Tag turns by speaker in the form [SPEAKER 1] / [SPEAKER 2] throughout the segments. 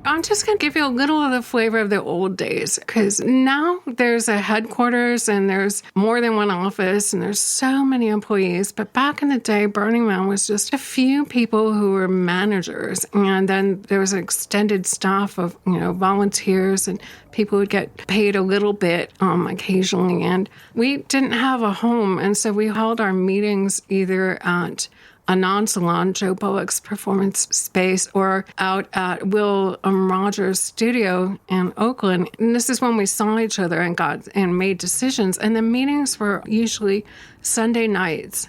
[SPEAKER 1] I'm just going to give you a little of the flavor of the old days, because now there's a headquarters and there's more than one office and there's so many employees. But back in the day, Burning Man was just a few people who were managers. And then there was an extended staff of, volunteers, and people would get paid a little bit occasionally. And we didn't have a home. And so we held our meetings either at a non-salon, Joe Bullock's performance space, or out at Will Rogers' studio in Oakland. And this is when we saw each other and made decisions. And the meetings were usually Sunday nights.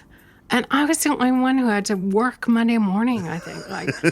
[SPEAKER 1] And I was the only one who had to work Monday morning, I think.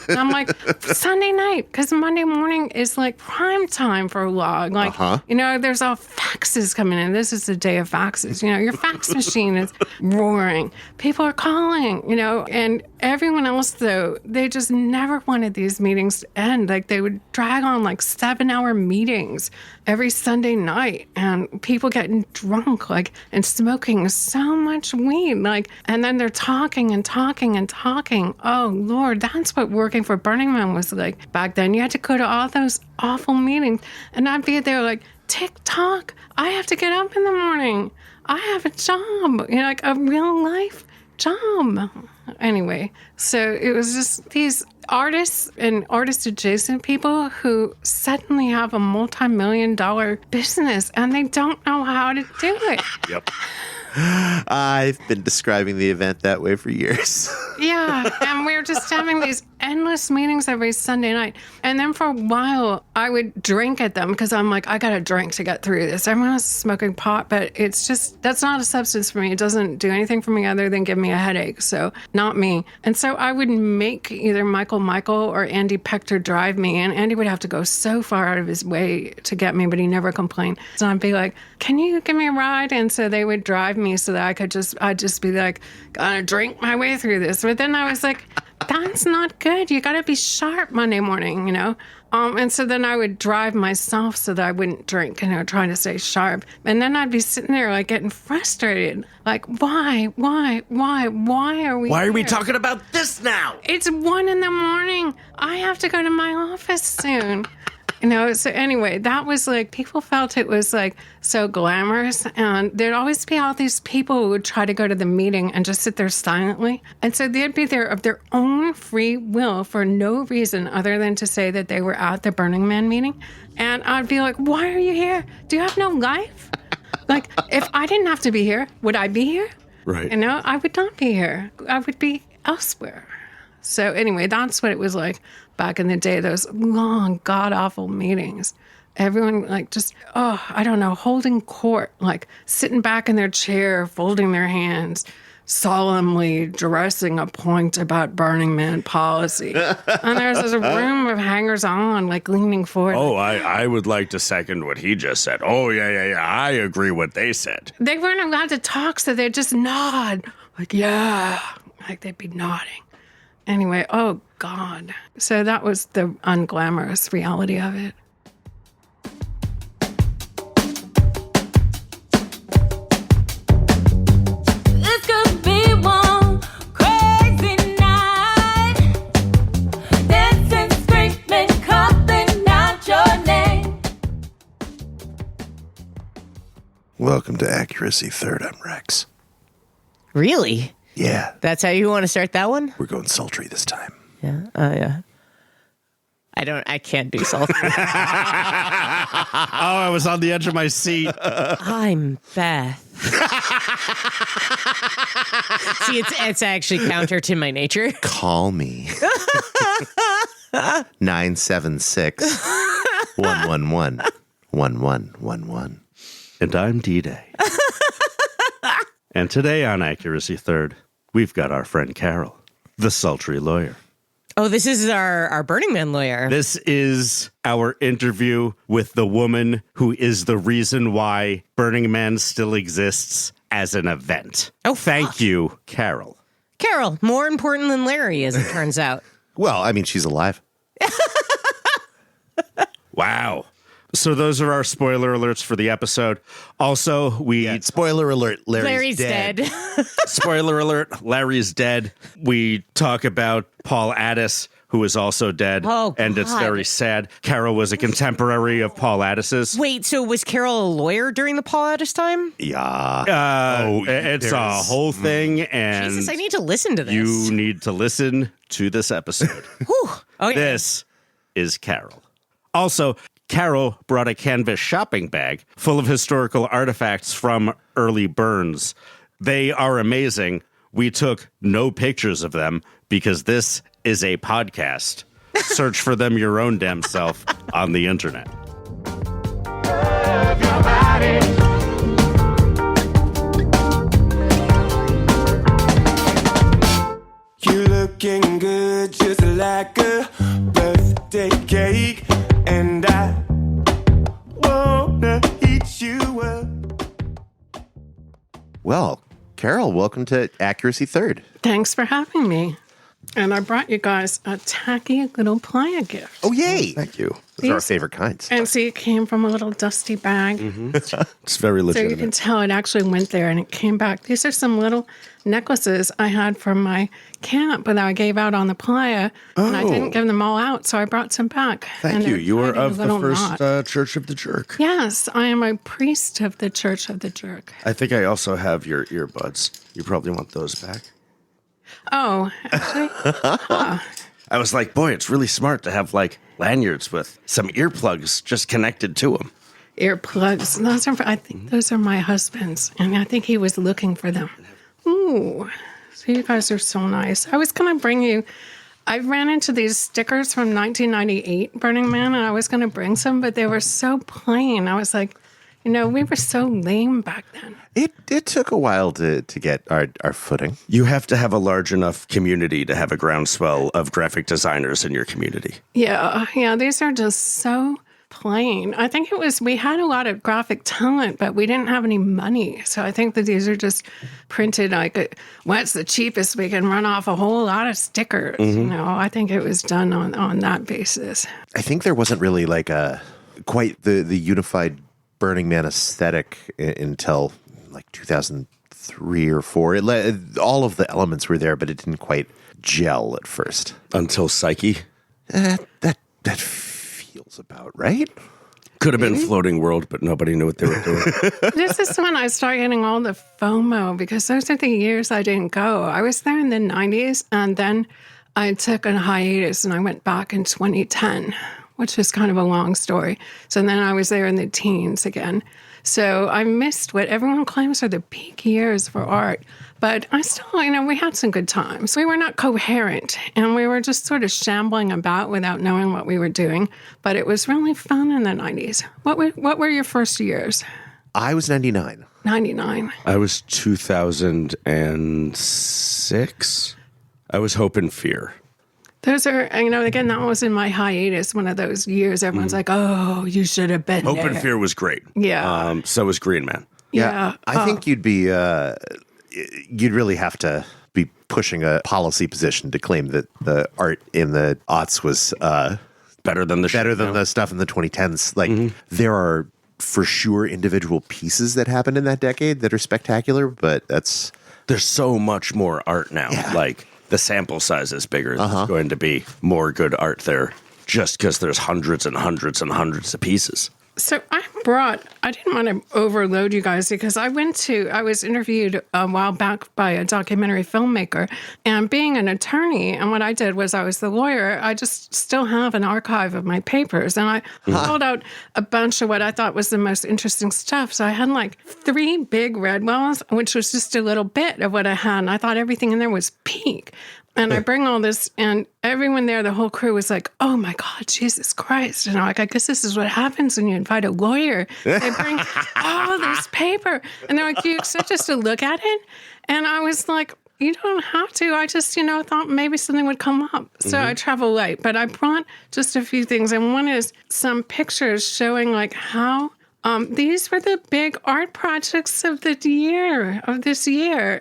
[SPEAKER 1] And I'm like, Sunday night, because Monday morning is like prime time for law. There's all faxes coming in. This is the day of faxes. Your fax machine is roaring. People are calling, and everyone else, though, they just never wanted these meetings to end. Like, they would drag on 7-hour meetings every Sunday night, and people getting drunk, and smoking so much weed, and then they're talking and talking and talking. Oh, Lord, that's what working for Burning Man was like back then. You had to go to all those awful meetings, and I'd be there tick-tock, I have to get up in the morning. I have a job, a real life job. Anyway, so it was just these artists and artist-adjacent people who suddenly have a multi-million-dollar business, and they don't know how to do it.
[SPEAKER 2] Yep. I've been describing the event that way for years.
[SPEAKER 1] Yeah, and we were just having these endless meetings every Sunday night. And then for a while, I would drink at them because I'm like, I got to drink to get through this. Everyone else is smoking pot, but it's just, that's not a substance for me. It doesn't do anything for me other than give me a headache. So not me. And so I would make either Michael or Andy Pector drive me. And Andy would have to go so far out of his way to get me, but he never complained. So I'd be like, can you give me a ride? And so they would drive me so that I'd just be like, gotta drink my way through this. But then I was like, that's not good. You gotta be sharp Monday morning, And so then I would drive myself so that I wouldn't drink, trying to stay sharp. And then I'd be sitting there getting frustrated. Why are we
[SPEAKER 3] Why are
[SPEAKER 1] here?
[SPEAKER 3] we talking about this now?
[SPEAKER 1] It's 1 a.m. I have to go to my office soon. So anyway, that was people felt it was so glamorous, and there'd always be all these people who would try to go to the meeting and just sit there silently. And so they'd be there of their own free will for no reason other than to say that they were at the Burning Man meeting. And I'd be like, why are you here? Do you have no life? If I didn't have to be here, would I be here?
[SPEAKER 3] Right.
[SPEAKER 1] I would not be here. I would be elsewhere. So anyway, that's what it was like back in the day, those long, god-awful meetings. Everyone I don't know, holding court, sitting back in their chair, folding their hands, solemnly addressing a point about Burning Man policy. And there's this room of hangers-on, leaning forward.
[SPEAKER 3] Oh, I would like to second what he just said. Oh, yeah. I agree what they said.
[SPEAKER 1] They weren't allowed to talk, so they'd just nod. Yeah. They'd be nodding. Anyway, oh, God. So that was the unglamorous reality of it.
[SPEAKER 4] This could be one crazy night. Dancing, screaming, calling out your name.
[SPEAKER 2] Welcome to Accuracy Third. I'm Rex.
[SPEAKER 5] Really?
[SPEAKER 2] Yeah.
[SPEAKER 5] That's how you want to start that one?
[SPEAKER 2] We're going sultry this time.
[SPEAKER 5] Yeah. Yeah. I can't do sultry.
[SPEAKER 3] I was on the edge of my seat.
[SPEAKER 5] I'm Beth. See, it's actually counter to my nature.
[SPEAKER 2] Call me. 976-111-1111.
[SPEAKER 3] And I'm D-Day. And today on Accuracy Third, we've got our friend Carole, the sultry lawyer.
[SPEAKER 5] Oh, this is our Burning Man lawyer.
[SPEAKER 3] This is our interview with the woman who is the reason why Burning Man still exists as an event.
[SPEAKER 5] Oh,
[SPEAKER 3] thank you, Carole.
[SPEAKER 5] Carole, more important than Larry, as it turns out.
[SPEAKER 2] Well, she's alive.
[SPEAKER 3] Wow. So those are our spoiler alerts for the episode. Also,
[SPEAKER 2] Spoiler alert,
[SPEAKER 5] Larry's dead.
[SPEAKER 3] Spoiler alert, Larry's dead. We talk about Paul Addis, who is also dead.
[SPEAKER 5] Oh,
[SPEAKER 3] and it's
[SPEAKER 5] God.
[SPEAKER 3] very sad. Carole was a contemporary of Paul Addis's.
[SPEAKER 5] Wait, so was Carole a lawyer during the Paul Addis time?
[SPEAKER 2] Yeah.
[SPEAKER 3] It's a whole thing, and
[SPEAKER 5] Jesus, I need to listen to this.
[SPEAKER 3] you need to listen to this episode.
[SPEAKER 5] Whew. Okay.
[SPEAKER 3] This is Carole. Also, Carole brought a canvas shopping bag full of historical artifacts from early burns. They are amazing. We took no pictures of them because this is a podcast. Search for them your own damn self on the internet.
[SPEAKER 6] You looking good, just like a birthday cake, and I wanna eat you up.
[SPEAKER 2] Well, Carole, welcome to Accuracy Third.
[SPEAKER 1] Thanks for having me. And I brought you guys a tacky little playa gift.
[SPEAKER 2] Oh, yay.
[SPEAKER 7] Thank you.
[SPEAKER 2] Those are our
[SPEAKER 1] These-
[SPEAKER 2] favorite kinds.
[SPEAKER 1] And see, it came from a little dusty bag.
[SPEAKER 7] It's very
[SPEAKER 1] So you
[SPEAKER 7] legitimate.
[SPEAKER 1] can tell it actually went there and it came back. These are some little necklaces I had from my camp that I gave out on the playa. And I didn't give them all out, so I brought some back.
[SPEAKER 7] Thank
[SPEAKER 1] And
[SPEAKER 7] you.
[SPEAKER 1] they're
[SPEAKER 7] You were
[SPEAKER 1] tiny
[SPEAKER 7] of the
[SPEAKER 1] little
[SPEAKER 7] first
[SPEAKER 1] knot.
[SPEAKER 7] Church of the Jerk.
[SPEAKER 1] Yes, I am a priest of the Church of the Jerk.
[SPEAKER 7] I think I also have your earbuds. You probably want those back.
[SPEAKER 1] Oh, actually,
[SPEAKER 7] I was like, boy, it's really smart to have like lanyards with some earplugs just connected to them.
[SPEAKER 1] earplugs. Those are, I think those are my husband's. And I think he was looking for them. Ooh, so you guys are so nice. I was going to bring you, I ran into these stickers from 1998 Burning Man, and I was going to bring some, but they were so plain. I was like, you know, we were so lame back then.
[SPEAKER 2] It took a while to get our footing.
[SPEAKER 7] You have to have a large enough community to have a groundswell of graphic designers in your community.
[SPEAKER 1] Yeah, these are just so plain. I think it was, we had a lot of graphic talent, but we didn't have any money. So I think that these are just printed like, what's the cheapest we can run off a whole lot of stickers? You know, I think it was done on that basis.
[SPEAKER 2] I think there wasn't really like quite the unified Burning Man aesthetic until like 2003 or 4. All of the elements were there, but it didn't quite gel at first.
[SPEAKER 7] Until Psyche.
[SPEAKER 2] That feels about right.
[SPEAKER 7] Could have been Floating World, but nobody knew what they were doing.
[SPEAKER 1] This is when I started getting all the FOMO because those are the years I didn't go. I was there in the 90s, and then I took a hiatus and I went back in 2010, which is kind of a long story. So then I was there in the teens again. So I missed what everyone claims are the peak years for art. But I still, you know, we had some good times. We were not coherent, and we were just sort of shambling about without knowing what we were doing. But it was really fun in the 90s. What were your first years?
[SPEAKER 2] I was 99.
[SPEAKER 1] 99.
[SPEAKER 7] I was 2006. I was Hope and Fear.
[SPEAKER 1] Those are, you know, again, that was in my hiatus, one of those years everyone's like, oh, you should have been
[SPEAKER 7] Hope
[SPEAKER 1] there.
[SPEAKER 7] and Fear was great.
[SPEAKER 1] Yeah.
[SPEAKER 7] So was Green Man.
[SPEAKER 1] Yeah.
[SPEAKER 2] I think you'd really have to be pushing a policy position to claim that the art in the aughts was
[SPEAKER 7] Better than the
[SPEAKER 2] the stuff in the 2010s. Like there are for sure individual pieces that happened in that decade that are spectacular, but
[SPEAKER 7] There's so much more art now.
[SPEAKER 2] Yeah.
[SPEAKER 7] Like the sample size is bigger. There's going to be more good art there just because there's hundreds and hundreds and hundreds of pieces.
[SPEAKER 1] So I didn't want to overload you guys because I was interviewed a while back by a documentary filmmaker, and being an attorney, and what I did was I was the lawyer, I just still have an archive of my papers, and I pulled out a bunch of what I thought was the most interesting stuff. So I had like 3 big red wells, which was just a little bit of what I had, and I thought everything in there was peak. And I bring all this, and everyone there, the whole crew was like, oh my God, Jesus Christ. And I'm like, I guess this is what happens when you invite a lawyer. They bring all this paper. And they're like, you accept just to look at it? And I was like, you don't have to. I just, thought maybe something would come up. So I travel light. But I brought just a few things. And one is some pictures showing like how these were the big art projects of this year.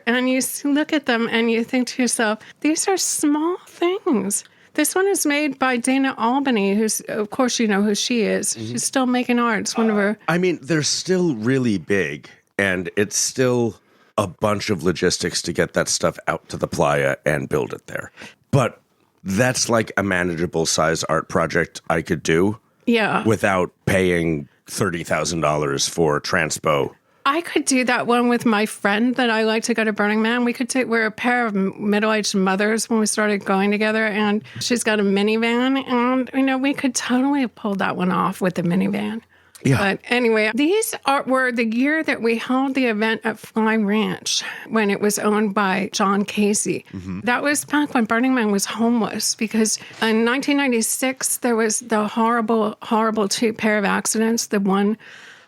[SPEAKER 1] And you look at them and you think to yourself, these are small things. This one is made by Dana Albany, who's, of course, you know who she is. She's still making art. It's one of her.
[SPEAKER 7] I mean, they're still really big, and it's still a bunch of logistics to get that stuff out to the playa and build it there. But That's like a manageable size art project I could do
[SPEAKER 1] Yeah.
[SPEAKER 7] without paying $30,000 for transpo.
[SPEAKER 1] I could do that one with my friend that I like to go to Burning Man. We're a pair of middle-aged mothers when we started going together, and she's got a minivan, and, we could totally have pulled that one off with the minivan.
[SPEAKER 2] Yeah.
[SPEAKER 1] But anyway, these were the year that we held the event at Fly Ranch when it was owned by John Casey. That was back when Burning Man was homeless, because in 1996, there was the horrible, horrible two pair of accidents. The one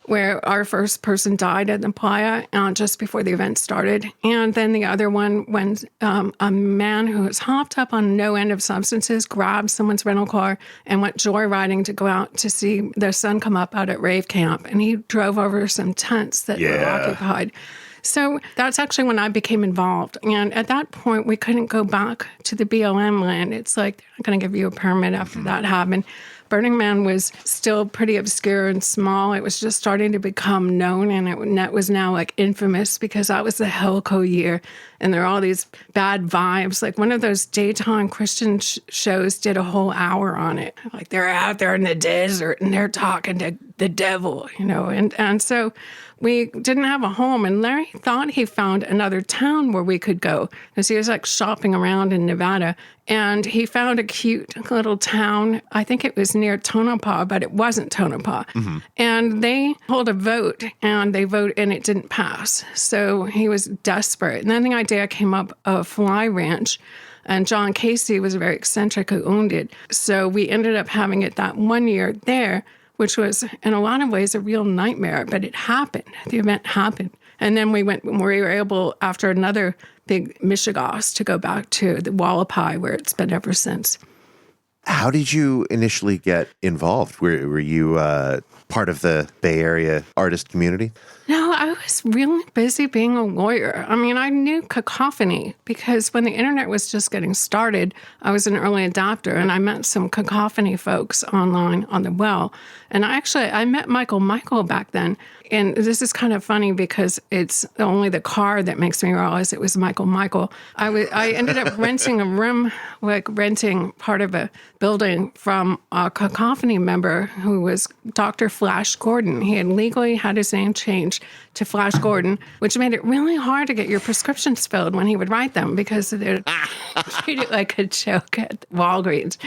[SPEAKER 1] where our first person died at the playa just before the event started. And then the other one when a man who was hopped up on no end of substances grabbed someone's rental car and went joyriding to go out to see the sun come up out at rave camp. And he drove over some tents that were occupied. So that's actually when I became involved. And at that point, we couldn't go back to the BLM land. It's like, they're not going to give you a permit after that happened. Burning Man was still pretty obscure and small. It was just starting to become known, and it was now like infamous because that was the Hellco year, and there are all these bad vibes. Like one of those daytime Christian shows did a whole hour on it. Like they're out there in the desert and they're talking to the devil, and so we didn't have a home, and Larry thought he found another town where we could go because he was like shopping around in Nevada, and he found a cute little town. I think it was near Tonopah, but it wasn't Tonopah. And they hold a vote, and they vote, and it didn't pass. So he was desperate. And then the idea came up of Fly Ranch, and John Casey was very eccentric who owned it. So we ended up having it that one year there, which was in a lot of ways a real nightmare, but it happened. The event happened. And then we were able, after another big Michigas, to go back to the Wallapai, where it's been ever since.
[SPEAKER 2] How did you initially get involved? Were you part of the Bay Area artist community?
[SPEAKER 1] No, I was really busy being a lawyer. I mean, I knew Cacophony because when the internet was just getting started, I was an early adopter, and I met some Cacophony folks online on the well. And I met Michael back then. And this is kind of funny because it's only the car that makes me realize it was Michael. I ended up renting a room, like renting part of a building from a Cacophony member who was Dr. Flash Gordon. He had legally had his name changed to Flash Gordon, which made it really hard to get your prescriptions filled when he would write them because they'd treat it like a joke at Walgreens.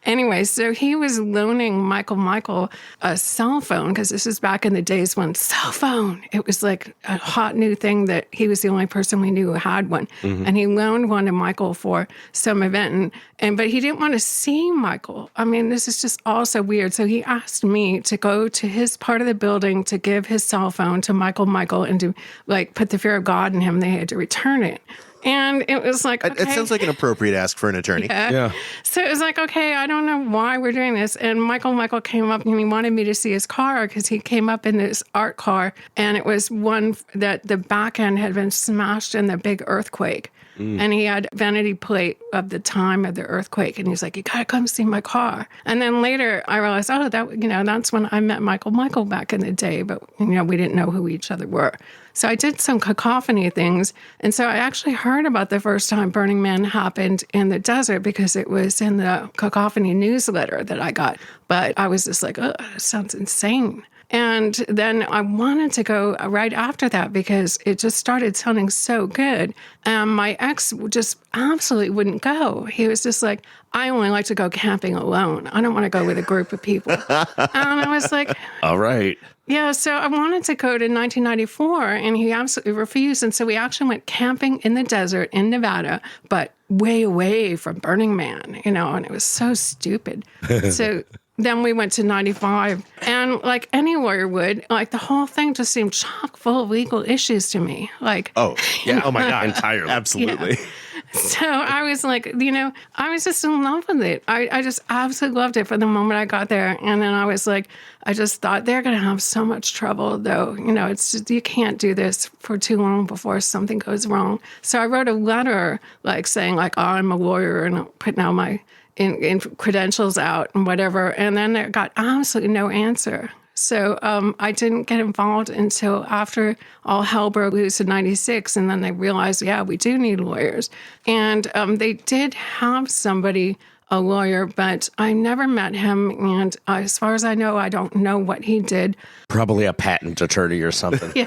[SPEAKER 1] Anyway, so he was loaning Michael a cell phone, because this is back in the days when cell phone, it was like a hot new thing that he was the only person we knew who had one. And he loaned one to Michael for some event, but he didn't want to see Michael. I mean, this is just all so weird. So he asked me to go to his part of the building to give his cell phone to Michael, and to like put the fear of God in him. They had to return it. And it was like, okay.
[SPEAKER 2] It sounds like an appropriate ask for an attorney.
[SPEAKER 1] Yeah. So it was like, okay, I don't know why we're doing this. And Michael came up and he wanted me to see his car because he came up in this art car, and it was one that the back end had been smashed in the big earthquake. And he had vanity plate of the time of the earthquake. And he's like, you got to come see my car. And then later I realized, that's when I met Michael back in the day. But, we didn't know who each other were. So I did some Cacophony things. And so I actually heard about the first time Burning Man happened in the desert because it was in the Cacophony newsletter that I got. But I was just like, oh, that sounds insane. And then I wanted to go right after that because it just started sounding so good. And my ex just absolutely wouldn't go. He was just like, I only like to go camping alone. I don't want to go with a group of people. And I was like,
[SPEAKER 7] all right.
[SPEAKER 1] Yeah, so I wanted to go to 1994, and he absolutely refused. And so we actually went camping in the desert in Nevada, but way away from Burning Man, and it was so stupid. So then we went to 95, and like any lawyer would, like the whole thing just seemed chock full of legal issues to me. Like,
[SPEAKER 2] oh, yeah. Oh, my God.
[SPEAKER 7] Entirely.
[SPEAKER 2] Absolutely.
[SPEAKER 1] Yeah. So I was like, I was just in love with it. I just absolutely loved it from the moment I got there. And then I was like, I just thought they're going to have so much trouble, though. It's just, you can't do this for too long before something goes wrong. So I wrote a letter, like saying, like, oh, I'm a lawyer, and I'm putting out my in credentials out and whatever. And then I got absolutely no answer. So I didn't get involved until after all hell broke loose in 96. And then they realized, yeah, we do need lawyers. And they did have somebody a lawyer, but I never met him. And as far as I know, I don't know what he did.
[SPEAKER 7] Probably a patent attorney or something.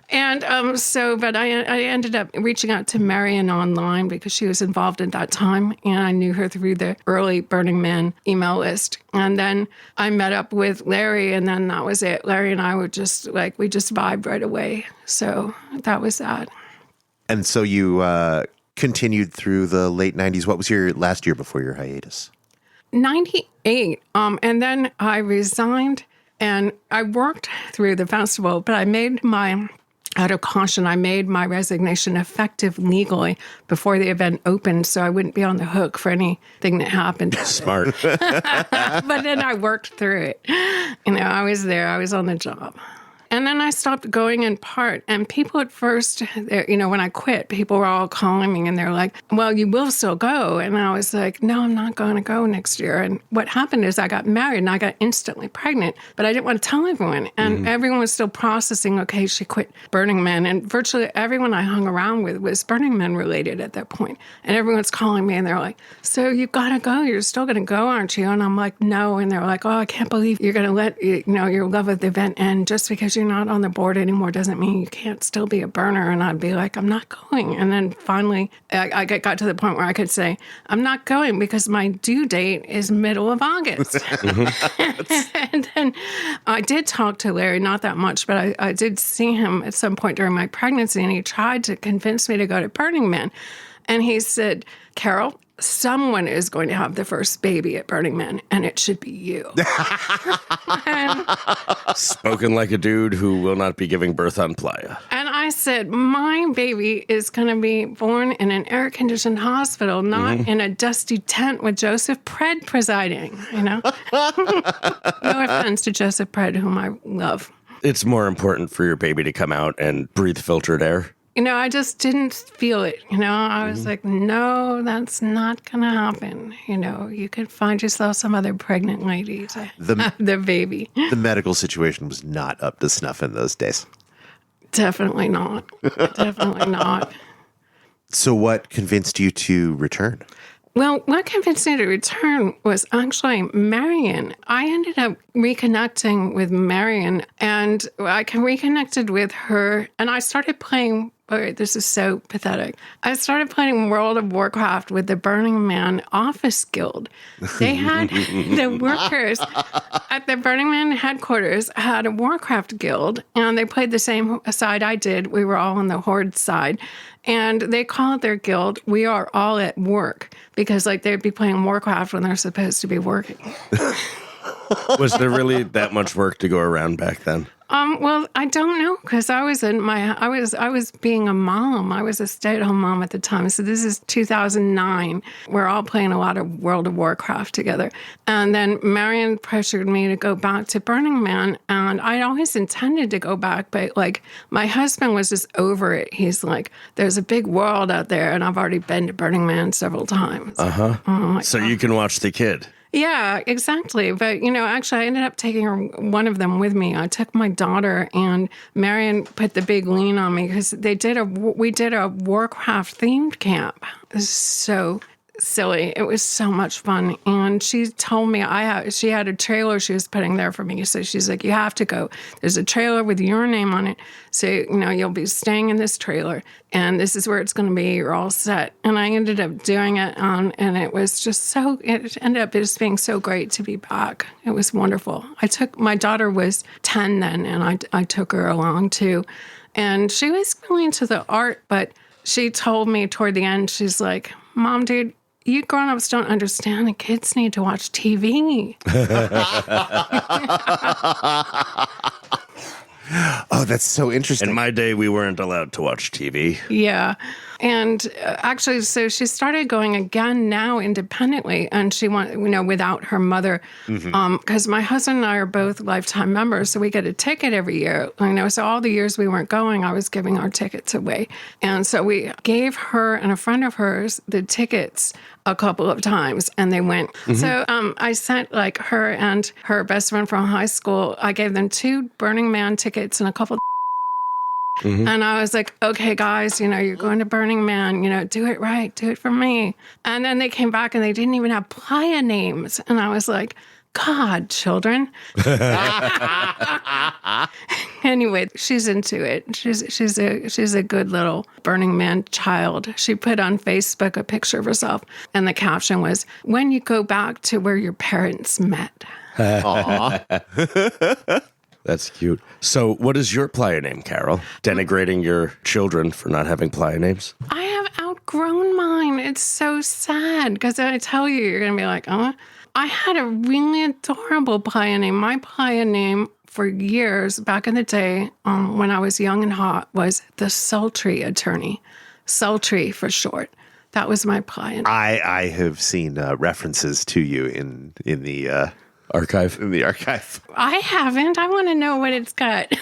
[SPEAKER 1] And but I ended up reaching out to Marion online because she was involved at that time. And I knew her through the early Burning Man email list. And then I met up with Larry, and then that was it. Larry and I were just we just vibed right away. So that was that.
[SPEAKER 2] And so you continued through the late 90s. What was your last year before your hiatus?
[SPEAKER 1] 98. And then I resigned and I worked through the festival, but out of caution, I made my resignation effective legally before the event opened so I wouldn't be on the hook for anything that happened.
[SPEAKER 7] Smart.
[SPEAKER 1] But then I worked through it. I was there. I was on the job. And then I stopped going in part. And people at first, when I quit, people were all calling me and they're like, well, you will still go. And I was like, no, I'm not going to go next year. And what happened is I got married and I got instantly pregnant, but I didn't want to tell everyone. And everyone was still processing, okay, she quit Burning Man. And virtually everyone I hung around with was Burning Man related at that point. And everyone's calling me and they're like, so you got to go. You're still going to go, aren't you? And I'm like, no. And they're like, oh, I can't believe you're going to let your love of the event end just because you're not on the board anymore doesn't mean you can't still be a burner. And I'd be like, I'm not going. And then finally, I got to the point where I could say, I'm not going because my due date is middle of August. And then I did talk to Larry, not that much, but I did see him at some point during my pregnancy, and he tried to convince me to go to Burning Man. And he said, Carole, someone is going to have the first baby at Burning Man, and it should be you.
[SPEAKER 7] Spoken like a dude who will not be giving birth on Playa.
[SPEAKER 1] And I said, my baby is going to be born in an air-conditioned hospital, not in a dusty tent with Joseph Pred presiding, No offense to Joseph Pred, whom I love.
[SPEAKER 7] It's more important for your baby to come out and breathe filtered air.
[SPEAKER 1] I just didn't feel it. I was like, no, that's not going to happen. You could find yourself some other pregnant lady to have the baby.
[SPEAKER 2] The medical situation was not up to snuff in those days.
[SPEAKER 1] Definitely not. Definitely not.
[SPEAKER 2] So what convinced you to return?
[SPEAKER 1] Well, what convinced me to return was actually Marion. I ended up reconnecting with Marion, and I reconnected with her, and I started playing. Oh, this is so pathetic. I started playing World of Warcraft with the Burning Man Office Guild. They had the workers at the Burning Man headquarters had a Warcraft guild, and they played the same side I did. We were all on the Horde side. And they called their guild, We Are All at Work, because they'd be playing Warcraft when they're supposed to be working.
[SPEAKER 7] Was there really that much work to go around back then?
[SPEAKER 1] Well, I don't know, because I was being a mom. I was a stay-at-home mom at the time. So this is 2009. We're all playing a lot of World of Warcraft together. And then Marion pressured me to go back to Burning Man. And I'd always intended to go back, but my husband was just over it. He's like, there's a big world out there, and I've already been to Burning Man several times.
[SPEAKER 7] So you can watch the kid.
[SPEAKER 1] Yeah, exactly. But, actually, I ended up taking one of them with me. I took my daughter, and Marion put the big lean on me because we did a Warcraft-themed camp. It was so silly. It was so much fun. And she told me she had a trailer she was putting there for me. So she's like, you have to go. There's a trailer with your name on it. So, you'll be staying in this trailer. And this is where it's going to be. You're all set. And I ended up doing it. And it was just it ended up just being so great to be back. It was wonderful. My daughter was 10 then, and I took her along too. And she was really into the art, but she told me toward the end, she's like, Mom, dude, you grown-ups don't understand. The kids need to watch TV.
[SPEAKER 2] Oh, that's so interesting.
[SPEAKER 7] In my day, we weren't allowed to watch TV.
[SPEAKER 1] Yeah. And actually, so she started going again now independently, and she went, without her mother, because my husband and I are both lifetime members, so we get a ticket every year. So all the years we weren't going, I was giving our tickets away. And so we gave her and a friend of hers the tickets a couple of times, and they went. So I sent her and her best friend from high school, I gave them 2 Burning Man tickets and a couple And I was like, okay, guys, you're going to Burning Man, do it right, do it for me. And then they came back and they didn't even have playa names. And I was like, God, children. Anyway, she's into it. She's a good little Burning Man child. She put on Facebook a picture of herself, and the caption was, "When you go back to where your parents met."
[SPEAKER 7] That's cute. So what is your playa name, Carole? Denigrating your children for not having playa names?
[SPEAKER 1] I have outgrown mine. It's so sad because I tell you, you're going to be like, oh. I had a really adorable playa name. My playa name for years back in the day when I was young and hot was the Sultry Attorney. Sultry for short. That was my playa name.
[SPEAKER 2] I have seen references to you in the
[SPEAKER 7] Archive?
[SPEAKER 2] in the archive.
[SPEAKER 1] I haven't. I want to know what it's got.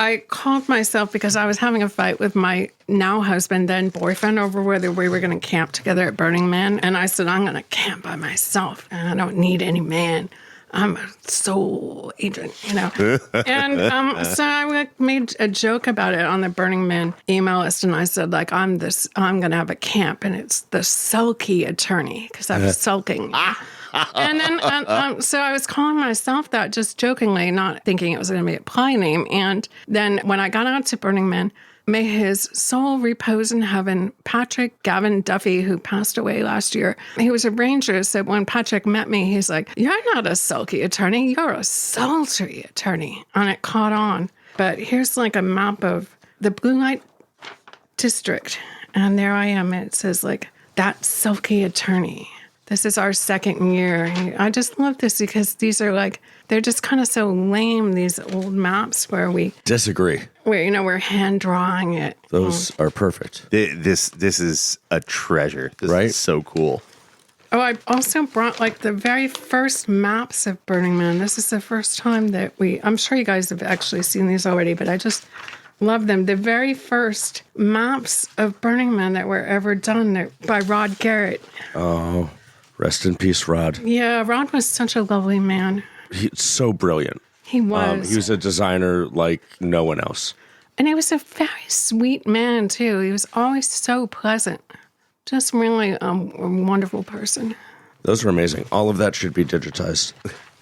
[SPEAKER 1] I called myself because I was having a fight with my now husband, then boyfriend, over whether we were going to camp together at Burning Man. And I said, I'm going to camp by myself, and I don't need any man. I'm a soul agent, And so I made a joke about it on the Burning Man email list, and I said, I'm going to have a camp, and it's the sulky attorney because I'm sulking. And then, so I was calling myself that just jokingly, not thinking it was going to be a play name. And then when I got out to Burning Man, may his soul repose in heaven, Patrick Gavin Duffy, who passed away last year, he was a ranger. So when Patrick met me, he's like, "You're not a sulky attorney, you're a sultry attorney." And it caught on. But here's like a map of the blue light district. And there I am. It says that sulky attorney. This is our second year. I just love this because these are they're just kind of so lame, these old maps where we
[SPEAKER 7] Disagree.
[SPEAKER 1] we're hand drawing it.
[SPEAKER 7] Those are perfect.
[SPEAKER 2] This is a treasure. This
[SPEAKER 7] Right?
[SPEAKER 2] is so cool.
[SPEAKER 1] Oh, I also brought the very first maps of Burning Man. This is the first time that I'm sure you guys have actually seen these already, but I just love them. The very first maps of Burning Man that were ever done, they're by Rod Garrett.
[SPEAKER 7] Oh, rest in peace, Rod.
[SPEAKER 1] Yeah, Rod was such a lovely man.
[SPEAKER 7] He's so brilliant.
[SPEAKER 1] He was.
[SPEAKER 7] He was a designer like no one else.
[SPEAKER 1] And he was a very sweet man, too. He was always so pleasant. Just really a wonderful person.
[SPEAKER 7] Those are amazing. All of that should be digitized.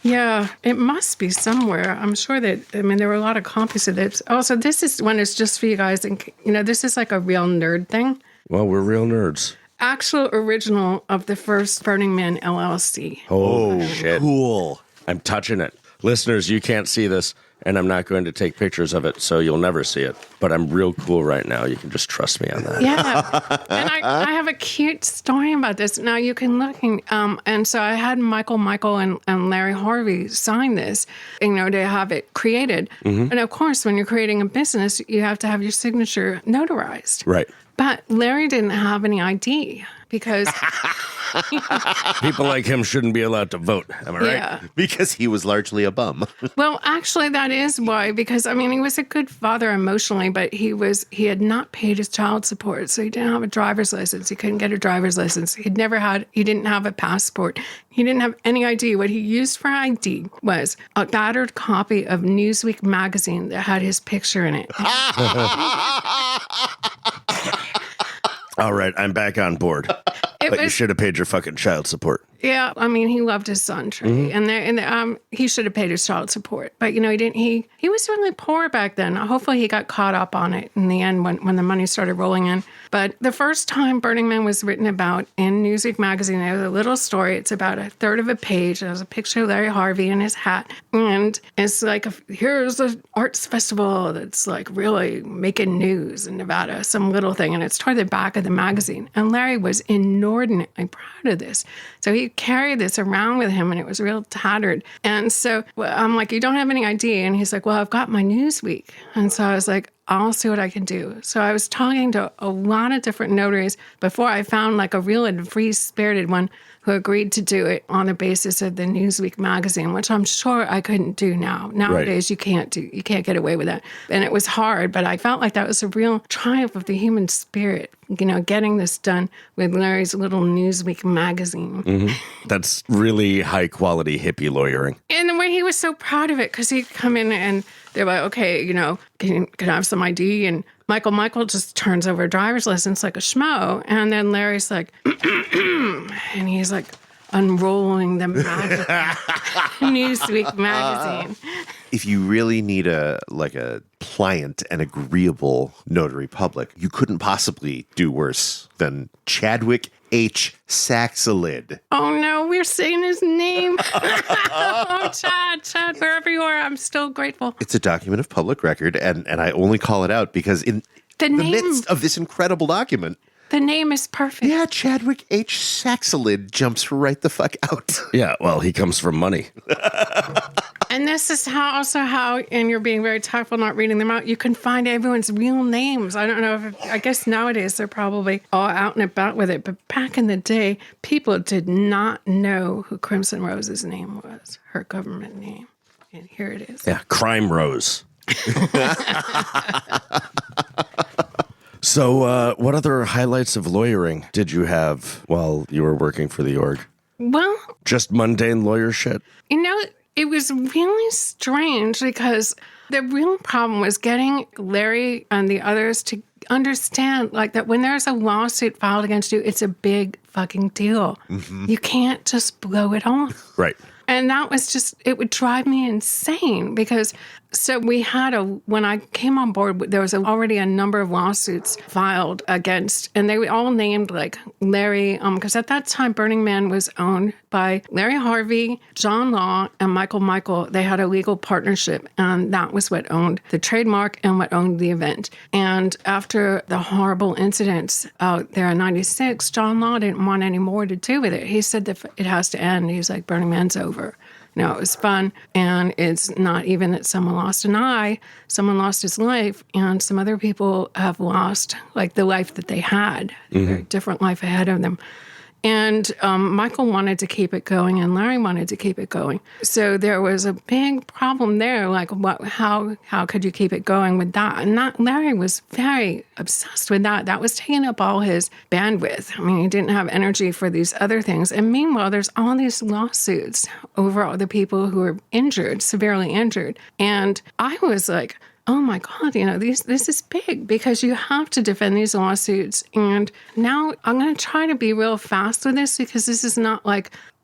[SPEAKER 1] Yeah, it must be somewhere. I'm sure that, there were a lot of copies of this. Also, this is one is just for you guys. And, this is like a real nerd thing.
[SPEAKER 7] Well, we're real nerds.
[SPEAKER 1] Actual original of the first Burning Man LLC.
[SPEAKER 7] Oh, shit.
[SPEAKER 2] Cool.
[SPEAKER 7] I'm touching it. Listeners, you can't see this, and I'm not going to take pictures of it, so you'll never see it. But I'm real cool right now. You can just trust me on that.
[SPEAKER 1] Yeah. And I have a cute story about this. Now, you can look, and so I had Michael, and Larry Harvey sign this, to have it created. Mm-hmm. And, of course, when you're creating a business, you have to have your signature notarized.
[SPEAKER 7] Right.
[SPEAKER 1] But Larry didn't have any ID because
[SPEAKER 7] people like him shouldn't be allowed to vote. Am I right?
[SPEAKER 1] Yeah.
[SPEAKER 2] Because he was largely a bum.
[SPEAKER 1] Well, actually, that is why. Because he was a good father emotionally, but he had not paid his child support, so he didn't have a driver's license. He couldn't get a driver's license. He didn't have a passport. He didn't have any ID. What he used for ID was a battered copy of Newsweek magazine that had his picture in it.
[SPEAKER 7] All right, I'm back on board. But you should have paid your fucking child support.
[SPEAKER 1] Yeah, he loved his son, Trey, and he should have paid his child support. But he didn't. He was really poor back then. Hopefully, he got caught up on it in the end when the money started rolling in. But the first time Burning Man was written about in Newsweek magazine, there was a little story. It's about a third of a page. There's a picture of Larry Harvey in his hat, and it's here's an arts festival that's really making news in Nevada, some little thing, and it's toward the back of the magazine. And Larry was inordinately proud of this, so he carried this around with him, and it was real tattered. And so I'm like, "You don't have any ID?" And he's like, "Well, I've got my Newsweek." And so I was like, I'll see what I can do. So I was talking to a lot of different notaries before I found a real and free-spirited one who agreed to do it on the basis of the Newsweek magazine, which I'm sure I couldn't do now. Nowadays, you can't get away with that. And it was hard, but I felt like that was a real triumph of the human spirit, getting this done with Larry's little Newsweek magazine.
[SPEAKER 7] Mm-hmm. That's really high-quality hippie lawyering.
[SPEAKER 1] And Anyway, he was so proud of it because he'd come in and they're like, okay, can I have some ID? And Michael just turns over a driver's license like a schmo. And then Larry's like, and he's like unrolling the Newsweek magazine.
[SPEAKER 2] If you really need a pliant and agreeable notary public, you couldn't possibly do worse than Chadwick H. Saxelid.
[SPEAKER 1] Oh no, we're saying his name. Oh, Chad, wherever you are, I'm still grateful.
[SPEAKER 2] It's a document of public record, and I only call it out because in the midst of this incredible document,
[SPEAKER 1] the name is perfect.
[SPEAKER 2] Yeah, Chadwick H. Saxelid jumps right the fuck out.
[SPEAKER 7] Yeah, well, he comes from money.
[SPEAKER 1] And this is how, and you're being very tactful not reading them out, you can find everyone's real names. I don't know I guess nowadays they're probably all out and about with it, but back in the day, people did not know who Crimson Rose's name was, her government name. And here it is.
[SPEAKER 7] Yeah, Crime Rose. So, what other highlights of lawyering did you have while you were working for the org?
[SPEAKER 1] Well,
[SPEAKER 7] just mundane lawyer shit?
[SPEAKER 1] It was really strange because the real problem was getting Larry and the others to understand that when there's a lawsuit filed against you, it's a big fucking deal. Mm-hmm. You can't just blow it off.
[SPEAKER 7] Right.
[SPEAKER 1] And that was it would drive me insane because we had when I came on board, there was already a number of lawsuits filed against, and they were all named Larry, because at that time Burning Man was owned by Larry Harvey, John Law, and Michael. They had a legal partnership, and that was what owned the trademark and what owned the event. And after the horrible incidents out there in '96, John Law didn't want any more to do with it. He said that it has to end. He's like, Burning Man's over. It was fun, and it's not even that someone lost an eye, someone lost his life, and some other people have lost, the life that they had, a very different life ahead of them. And Michael wanted to keep it going, and Larry wanted to keep it going. So there was a big problem there, how could you keep it going with that? And Larry was very obsessed with that. That was taking up all his bandwidth. I mean, he didn't have energy for these other things. And meanwhile, there's all these lawsuits over all the people who were injured, severely injured. And I was like, oh my God, this is big because you have to defend these lawsuits. And now I'm going to try to be real fast with this because this is not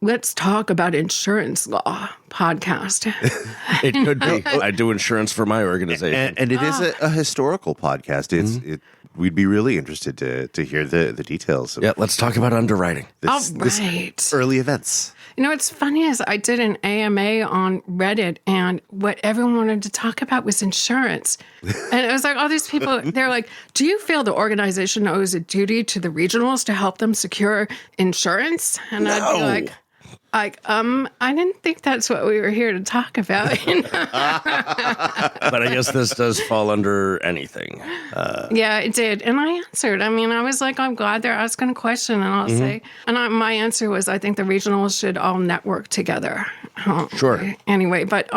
[SPEAKER 1] let's talk about insurance law podcast.
[SPEAKER 7] It could be. I do insurance for my organization.
[SPEAKER 2] And it is a historical podcast. We'd be really interested to hear the details.
[SPEAKER 7] Yeah, let's talk about underwriting.
[SPEAKER 2] This early events.
[SPEAKER 1] What's funny is I did an AMA on Reddit, and what everyone wanted to talk about was insurance. And it was all these people, they're like, do you feel the organization owes a duty to the regionals to help them secure insurance? And
[SPEAKER 7] No.
[SPEAKER 1] I'd be like, I didn't think that's what we were here to talk about.
[SPEAKER 7] But I guess this does fall under anything.
[SPEAKER 1] Yeah, it did. And I answered. I mean, I was like, I'm glad they're asking a question. And I'll say, my answer was, I think the regionals should all network together.
[SPEAKER 7] Sure.
[SPEAKER 1] Anyway, but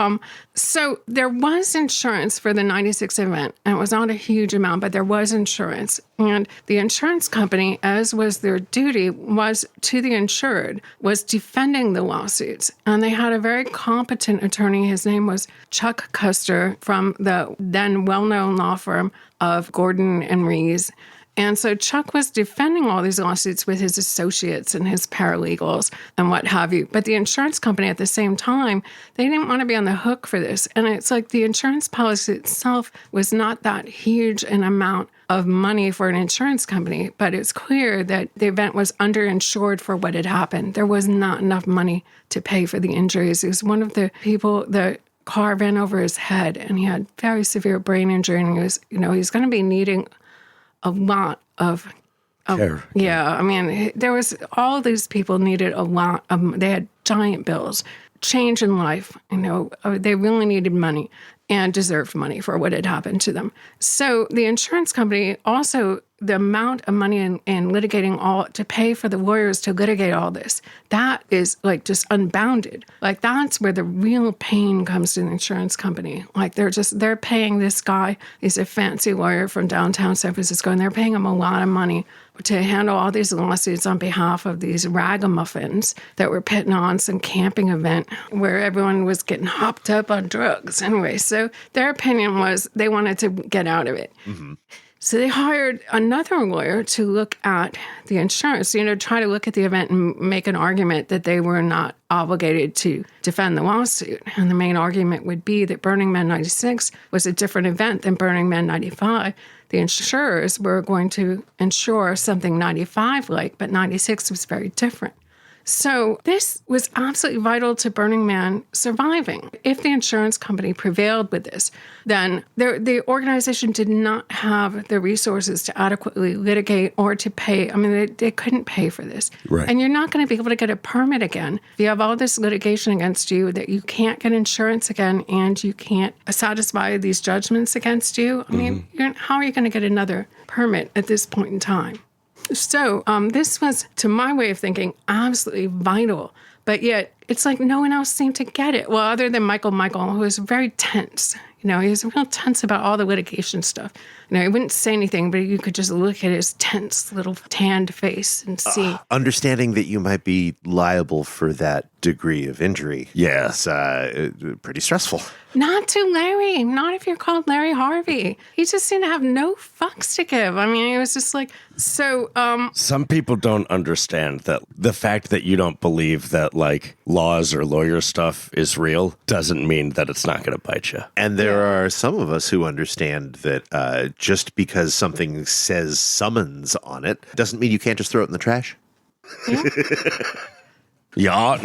[SPEAKER 1] so there was insurance for the 96 event. And it was not a huge amount, but there was insurance. And the insurance company, as was their duty, was to the insured, was defending the lawsuits. And they had a very competent attorney. His name was Chuck Custer from the then well-known law firm of Gordon and Rees. And so Chuck was defending all these lawsuits with his associates and his paralegals and what have you. But the insurance company at the same time, they didn't want to be on the hook for this. And it's the insurance policy itself was not that huge an amount of money for an insurance company. But it's clear that the event was underinsured for what had happened. There was not enough money to pay for the injuries. It was one of the people, the car ran over his head, and he had very severe brain injury. And he was, he's going to be needing a lot of
[SPEAKER 7] care.
[SPEAKER 1] Yeah, I mean, there was all these people needed a lot of. They had giant bills, change in life. They really needed money, and deserved money for what had happened to them. So the insurance company also, the amount of money in litigating all to pay for the lawyers to litigate all this, that is like just unbounded. Like that's where the real pain comes to the insurance company. Like they're paying this guy, he's a fancy lawyer from downtown San Francisco, and they're paying him a lot of money to handle all these lawsuits on behalf of these ragamuffins that were putting on some camping event where everyone was getting hopped up on drugs. Anyway, so their opinion was they wanted to get out of it. So they hired another lawyer to look at the insurance, try to look at the event and make an argument that they were not obligated to defend the lawsuit. And the main argument would be that Burning Man 96 was a different event than Burning Man 95. The insurers were going to insure something 95-like, but 96 was very different. So this was absolutely vital to Burning Man surviving. If the insurance company prevailed with this, then the organization did not have the resources to adequately litigate or to pay. I mean, they couldn't pay for this.
[SPEAKER 7] Right.
[SPEAKER 1] And you're not going to be able to get a permit again if you have all this litigation against you, that you can't get insurance again and you can't satisfy these judgments against you. I mean, how are you going to get another permit at this point in time? So this was, to my way of thinking, absolutely vital. But yet, it's like no one else seemed to get it. Well, other than Michael, who was very tense. He was real tense about all the litigation stuff. He wouldn't say anything, but you could just look at his tense little tanned face and see.
[SPEAKER 2] Understanding that you might be liable for that degree of injury.
[SPEAKER 7] Yeah.
[SPEAKER 2] It's pretty stressful.
[SPEAKER 1] Not to Larry. Not if you're called Larry Harvey. He just seemed to have no fucks to give. I mean, it was just like, so.
[SPEAKER 7] Some people don't understand that the fact that you don't believe that like laws or lawyer stuff is real doesn't mean that it's not going to bite you.
[SPEAKER 2] And there are some of us who understand that just because something says summons on it doesn't mean you can't just throw it in the trash.
[SPEAKER 7] Yeah.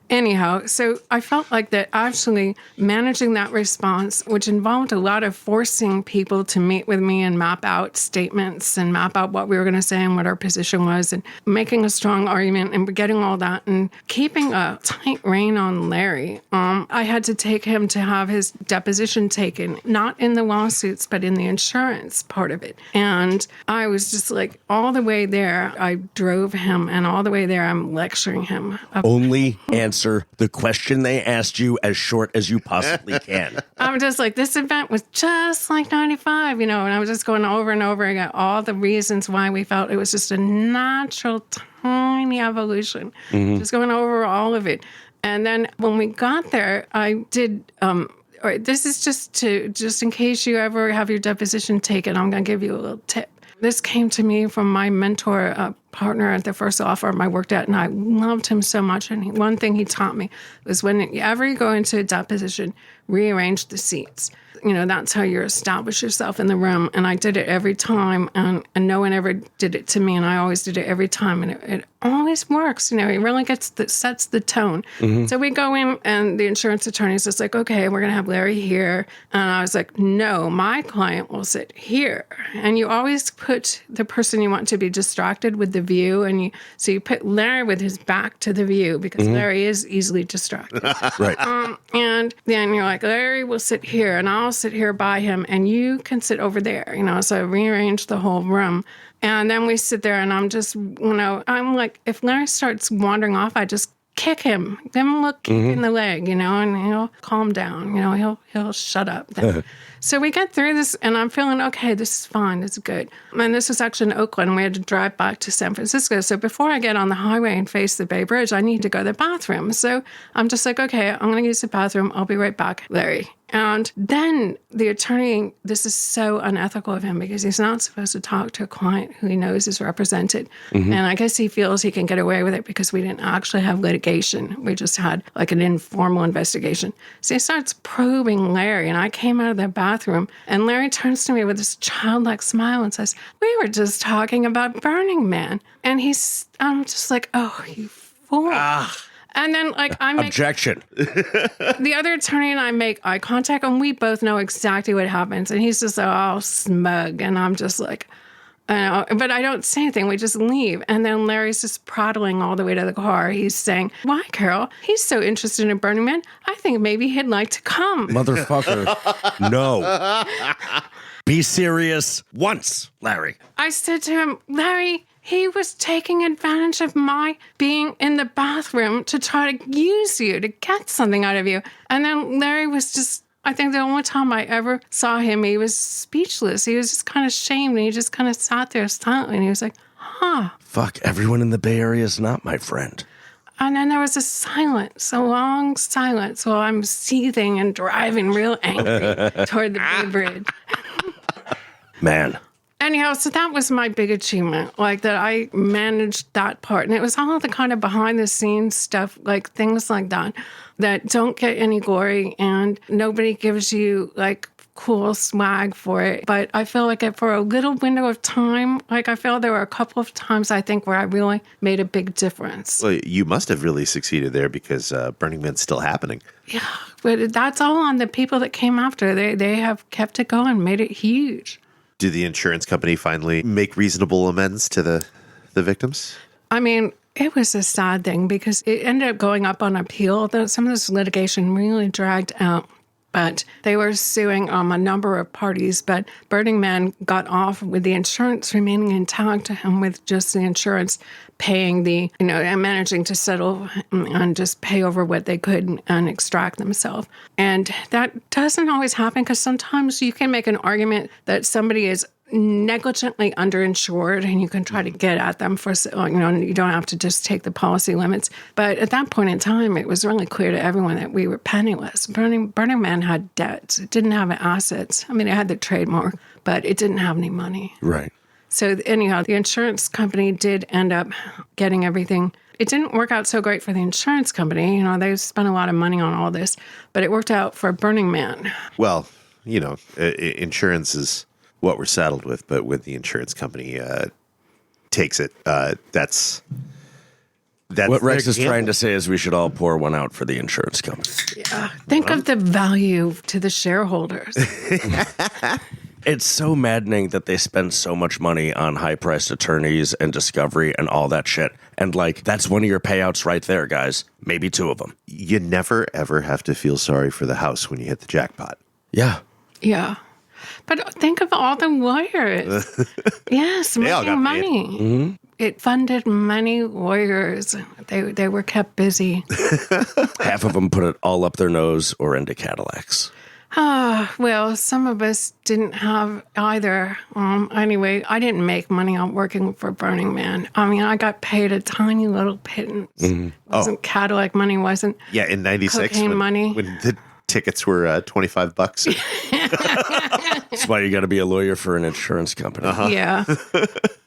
[SPEAKER 1] Anyhow, so I felt like that actually managing that response, which involved a lot of forcing people to meet with me and map out statements and map out what we were going to say and what our position was, and making a strong argument and getting all that and keeping a tight rein on Larry. I had to take him to have his deposition taken, not in the lawsuits, but in the insurance part of it. And I was just like, all the way there, I drove him, and all the way there, I'm lecturing him.
[SPEAKER 7] Only answer the question they asked you as short as you possibly can.
[SPEAKER 1] I'm just like, this event was just like 95, and I was just going over and over again all the reasons why we felt it was just a natural, tiny evolution. Just going over all of it. And then when we got there, I did, all right, this is just in case you ever have your deposition taken, I'm going to give you a little tip. This came to me from my mentor, partner at the first law firm I worked at, and I loved him so much. And one thing he taught me was whenever you go into a deposition, rearrange the seats. That's how you establish yourself in the room. And I did it every time, and no one ever did it to me, and I always did it every time. And it always works. It really sets the tone. So we go in, and the insurance attorney is just like, okay, we're going to have Larry here. And I was like, no, my client will sit here. And you always put the person you want to be distracted with the view. And so you put Larry with his back to the view, because Larry is easily distracted.
[SPEAKER 7] Right.
[SPEAKER 1] And then you're like, Larry will sit here, and I'll sit here by him, and you can sit over there. So I rearranged the whole room. And then we sit there, and I'm just, I'm like, if Larry starts wandering off, I just kick him, give him a little kick in the leg, and he'll calm down. He'll shut up. So we get through this, and I'm feeling, okay, this is fine, this is good. And this was actually in Oakland, and we had to drive back to San Francisco. So before I get on the highway and face the Bay Bridge, I need to go to the bathroom. So I'm just like, okay, I'm going to use the bathroom. I'll be right back, Larry. And then the attorney, this is so unethical of him, because he's not supposed to talk to a client who he knows is represented. And I guess he feels he can get away with it because we didn't actually have litigation. We just had like an informal investigation. So he starts probing Larry, and I came out of the bathroom, and Larry turns to me with this childlike smile and says, we were just talking about Burning Man. And I'm just like, oh, you fool. And then, I make...
[SPEAKER 7] Objection.
[SPEAKER 1] The other attorney and I make eye contact, and we both know exactly what happens. And he's just all smug, and I'm just like, I know, but I don't say anything. We just leave. And then Larry's just prattling all the way to the car. He's saying, why, Carole? He's so interested in Burning Man. I think maybe he'd like to come.
[SPEAKER 3] Motherfucker. No. Be serious once, Larry.
[SPEAKER 1] I said to him, Larry, he was taking advantage of my being in the bathroom to try to use you, to get something out of you. And then Larry was just, I think the only time I ever saw him, he was speechless. He was just kind of shamed, and he just kind of sat there silently, and he was like, huh.
[SPEAKER 3] Fuck, everyone in the Bay Area is not my friend.
[SPEAKER 1] And then there was a silence, a long silence, while I'm seething and driving real angry toward the Bay Bridge.
[SPEAKER 3] Man.
[SPEAKER 1] Anyhow, so that was my big achievement, like that I managed that part. And it was all the kind of behind the scenes stuff, like things like that, that don't get any glory and nobody gives you like cool swag for it. But I feel like for a little window of time, like I feel there were a couple of times I think where I really made a big difference.
[SPEAKER 2] Well, you must have really succeeded there because Burning Man's still happening.
[SPEAKER 1] Yeah, but that's all on the people that came after. They have kept it going, made it huge.
[SPEAKER 2] Did the insurance company finally make reasonable amends to the victims?
[SPEAKER 1] I mean, it was a sad thing because it ended up going up on appeal. Some of this litigation really dragged out. But they were suing a number of parties, but Burning Man got off with the insurance remaining intact and with just the insurance paying and managing to settle and just pay over what they could and extract themselves. And that doesn't always happen because sometimes you can make an argument that somebody is negligently underinsured and you can try to get at them for, you don't have to just take the policy limits. But at that point in time, it was really clear to everyone that we were penniless. Burning Man had debts. It didn't have assets. I mean, it had the trademark, but it didn't have any money.
[SPEAKER 3] Right.
[SPEAKER 1] So anyhow, the insurance company did end up getting everything. It didn't work out so great for the insurance company. They spent a lot of money on all this, but it worked out for Burning Man.
[SPEAKER 2] Well, insurance is what we're saddled with, but when the insurance company takes it, that's
[SPEAKER 3] what Rex is
[SPEAKER 2] gamble.
[SPEAKER 3] trying to say is we should all pour one out for the insurance company.
[SPEAKER 1] Yeah. Think of the value to the shareholders.
[SPEAKER 3] It's so maddening that they spend so much money on high-priced attorneys and discovery and all that shit. And, that's one of your payouts right there, guys. Maybe two of them.
[SPEAKER 2] You never, ever have to feel sorry for the house when you hit the jackpot.
[SPEAKER 3] Yeah.
[SPEAKER 1] Yeah. But think of all the lawyers. Yes,
[SPEAKER 2] They all got
[SPEAKER 1] making
[SPEAKER 2] paid.
[SPEAKER 1] money.
[SPEAKER 3] Mm-hmm.
[SPEAKER 1] It funded many lawyers. They were kept busy.
[SPEAKER 3] Half of them put it all up their nose or into Cadillacs.
[SPEAKER 1] Well, some of us didn't have either. Anyway, I didn't make money on working for Burning Man. I mean, I got paid a tiny little pittance.
[SPEAKER 3] Mm-hmm.
[SPEAKER 1] Wasn't Cadillac money, wasn't
[SPEAKER 2] Yeah, in 96,
[SPEAKER 1] cocaine money.
[SPEAKER 2] when the tickets were $25.
[SPEAKER 3] That's why you got to be a lawyer for an insurance company.
[SPEAKER 1] Yeah.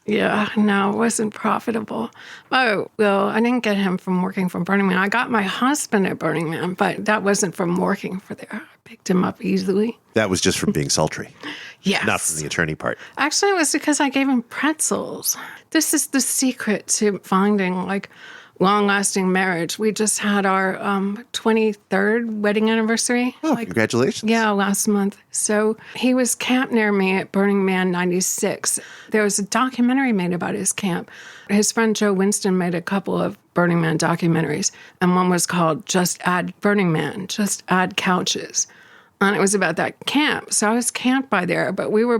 [SPEAKER 1] Yeah, no, it wasn't profitable. Oh, well, I didn't get him from working for Burning Man. I got my husband at Burning Man, but that wasn't from working for there. I picked him up easily.
[SPEAKER 2] That was just from being sultry,
[SPEAKER 1] Yes.
[SPEAKER 2] not from the attorney part.
[SPEAKER 1] Actually, it was because I gave him pretzels. This is the secret to finding, long-lasting marriage. We just had our 23rd wedding anniversary.
[SPEAKER 2] Oh, congratulations.
[SPEAKER 1] Yeah, last month. So he was camped near me at Burning Man 96. There was a documentary made about his camp. His friend Joe Winston made a couple of Burning Man documentaries, and one was called Just Add Burning Man, Just Add Couches. And it was about that camp. So I was camped by there, but we were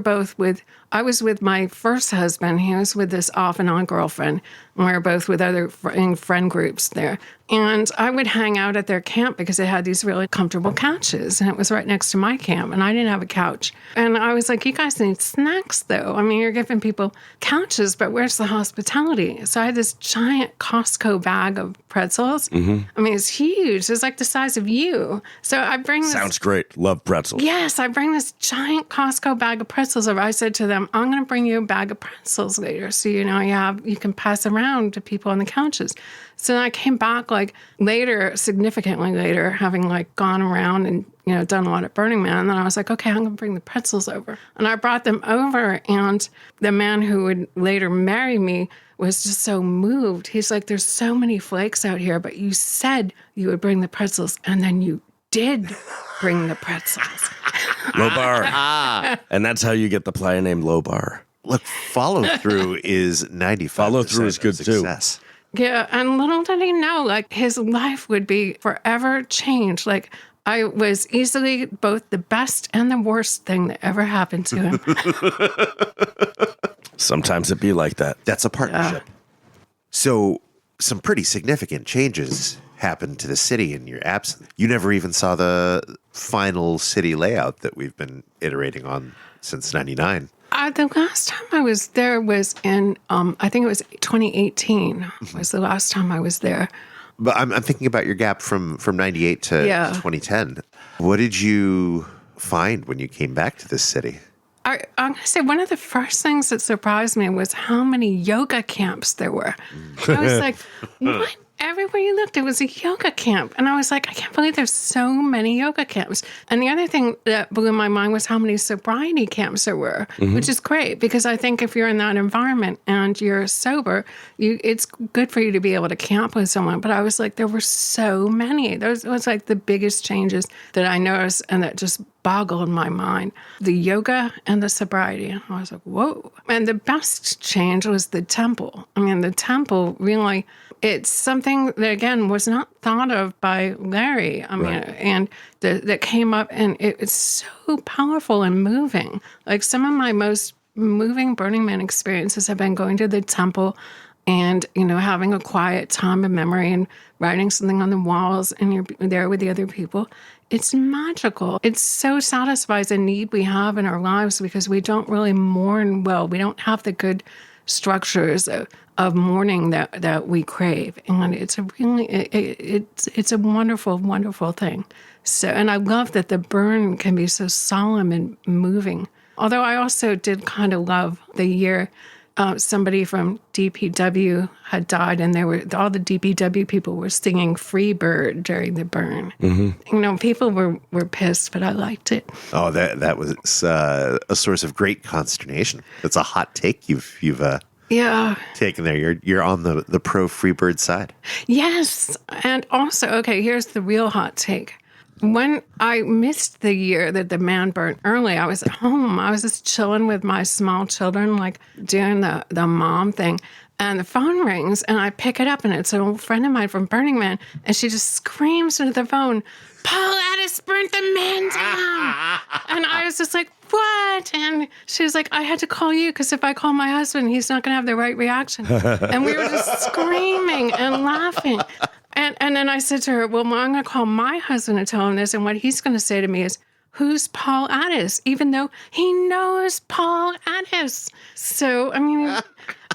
[SPEAKER 1] I was with my first husband. He was with this off and on girlfriend. And we were both with other friend groups there. And I would hang out at their camp because they had these really comfortable couches. And it was right next to my camp. And I didn't have a couch. And I was like, you guys need snacks, though. I mean, you're giving people couches, but where's the hospitality? So I had this giant Costco bag of pretzels. Mm-hmm. I mean, it's huge. It's like the size of you. So I bring this.
[SPEAKER 3] Sounds great. Love pretzels.
[SPEAKER 1] Yes, I bring this giant Costco bag of pretzels over. I said to them, I'm going to bring you a bag of pretzels later. So, you can pass around to people on the couches. So then I came back later, significantly later, having gone around and, done a lot at Burning Man. And then I was like, okay, I'm going to bring the pretzels over. And I brought them over, and the man who would later marry me was just so moved. He's like, there's so many flakes out here, but you said you would bring the pretzels, and then you did bring the pretzels.
[SPEAKER 3] Low bar. And that's how you get the playa name Low Bar.
[SPEAKER 2] Look, follow through is 95%.
[SPEAKER 7] Follow through is good too.
[SPEAKER 2] success.
[SPEAKER 1] Yeah, and little did he know, like, his life would be forever changed. Like, I was easily both the best and the worst thing that ever happened to him.
[SPEAKER 7] Sometimes it be like that.
[SPEAKER 2] That's a partnership. So some pretty significant changes happened to the city in your absence. You never even saw the final city layout that we've been iterating on since 99.
[SPEAKER 1] The last time I was there was in, I think it was 2018 was the last time I was there.
[SPEAKER 2] But I'm thinking about your gap from 98 to
[SPEAKER 1] Yeah.
[SPEAKER 2] 2010. What did you find when you came back to this city?
[SPEAKER 1] I'm going to say one of the first things that surprised me was how many yoga camps there were. I was like, what? Everywhere you looked, it was a yoga camp. And I was like, I can't believe there's so many yoga camps. And the other thing that blew my mind was how many sobriety camps there were, which is great because I think if you're in that environment and you're sober, it's good for you to be able to camp with someone. But I was like, there were so many. Those was like the biggest changes that I noticed and that just boggled my mind. The yoga and the sobriety. I was like, whoa. And the best change was the temple. I mean, the temple really, it's something that, again, was not thought of by Larry. I mean, and that came up, and it's so powerful and moving. Like, some of my most moving Burning Man experiences have been going to the temple and, having a quiet time of memory and writing something on the walls, and you're there with the other people. It's magical. It so satisfies a need we have in our lives because we don't really mourn well. We don't have the good structures of mourning that we crave. And it's a really, it's a wonderful, wonderful thing. So, and I love that the burn can be so solemn and moving. Although I also did kind of love the year somebody from DPW had died, and all the DPW people were singing "Freebird" during the burn. People were pissed, but I liked it.
[SPEAKER 2] Oh, that was a source of great consternation. That's a hot take you've taken there. You're on the pro Freebird side.
[SPEAKER 1] Yes, and also, okay, here's the real hot take. When I missed the year that the man burnt early, I was at home. I was just chilling with my small children, like doing the mom thing. And the phone rings, and I pick it up, and it's an old friend of mine from Burning Man. And she just screams into the phone, "Paul Addis burnt the man down." And I was just like, what? And she was like, I had to call you because if I call my husband, he's not going to have the right reaction. And we were just screaming and laughing. And then I said to her, well, I'm going to call my husband and tell him this. And what he's going to say to me is, who's Paul Addis? Even though he knows Paul Addis. So, I mean,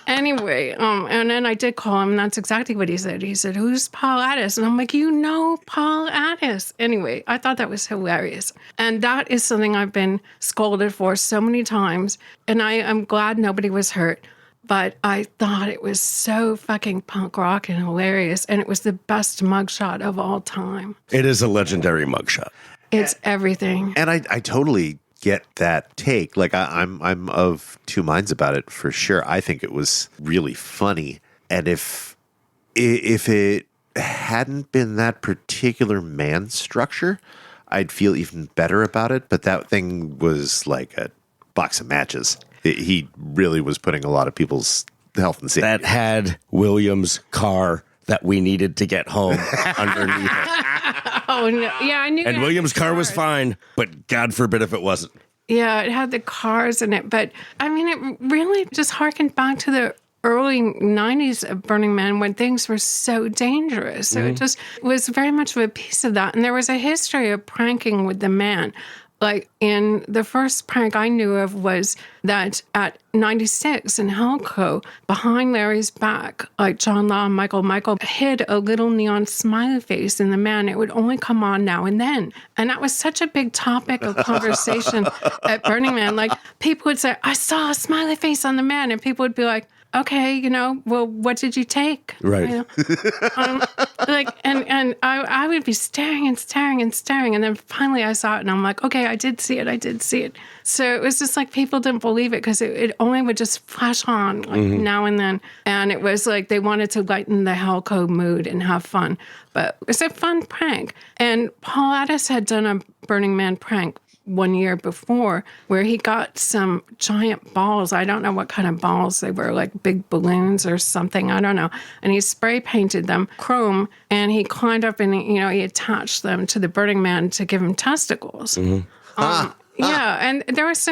[SPEAKER 1] anyway, and then I did call him, and that's exactly what he said. He said, who's Paul Addis? And I'm like, you know Paul Addis. Anyway, I thought that was hilarious. And that is something I've been scolded for so many times. And I am glad nobody was hurt. But I thought it was so fucking punk rock and hilarious. And it was the best mugshot of all time.
[SPEAKER 7] It is a legendary mugshot.
[SPEAKER 1] It's everything.
[SPEAKER 2] And I totally get that take. Like, I'm of two minds about it for sure. I think it was really funny. And if it hadn't been that particular man structure, I'd feel even better about it. But that thing was like a box of matches. He really was putting a lot of people's health and safety.
[SPEAKER 7] That had William's car that we needed to get home underneath it.
[SPEAKER 1] Oh, no. Yeah, I knew.
[SPEAKER 7] And William's car was fine, but God forbid if it wasn't.
[SPEAKER 1] Yeah, it had the cars in it. But, I mean, it really just harkened back to the early 90s of Burning Man when things were so dangerous. So it just was very much of a piece of that. And there was a history of pranking with the man. Like, in the first prank I knew of was that at 96 in Helco, behind Larry's back, like John Law and Michael hid a little neon smiley face in the man. It would only come on now and then. And that was such a big topic of conversation at Burning Man. Like, people would say, I saw a smiley face on the man. And people would be like, okay, well, what did you take?
[SPEAKER 7] Right.
[SPEAKER 1] You know? And I would be staring and staring and staring. And then finally I saw it and I'm like, okay, I did see it. So it was just like people didn't believe it because it only would just flash on like now and then. And it was like they wanted to lighten the Helco mood and have fun. But it was a fun prank. And Paul Addis had done a Burning Man prank one year before where he got some giant balls. I don't know what kind of balls they were, like big balloons or something. I don't know. And he spray painted them chrome, and he climbed up and, he attached them to the Burning Man to give him testicles. Yeah, and there was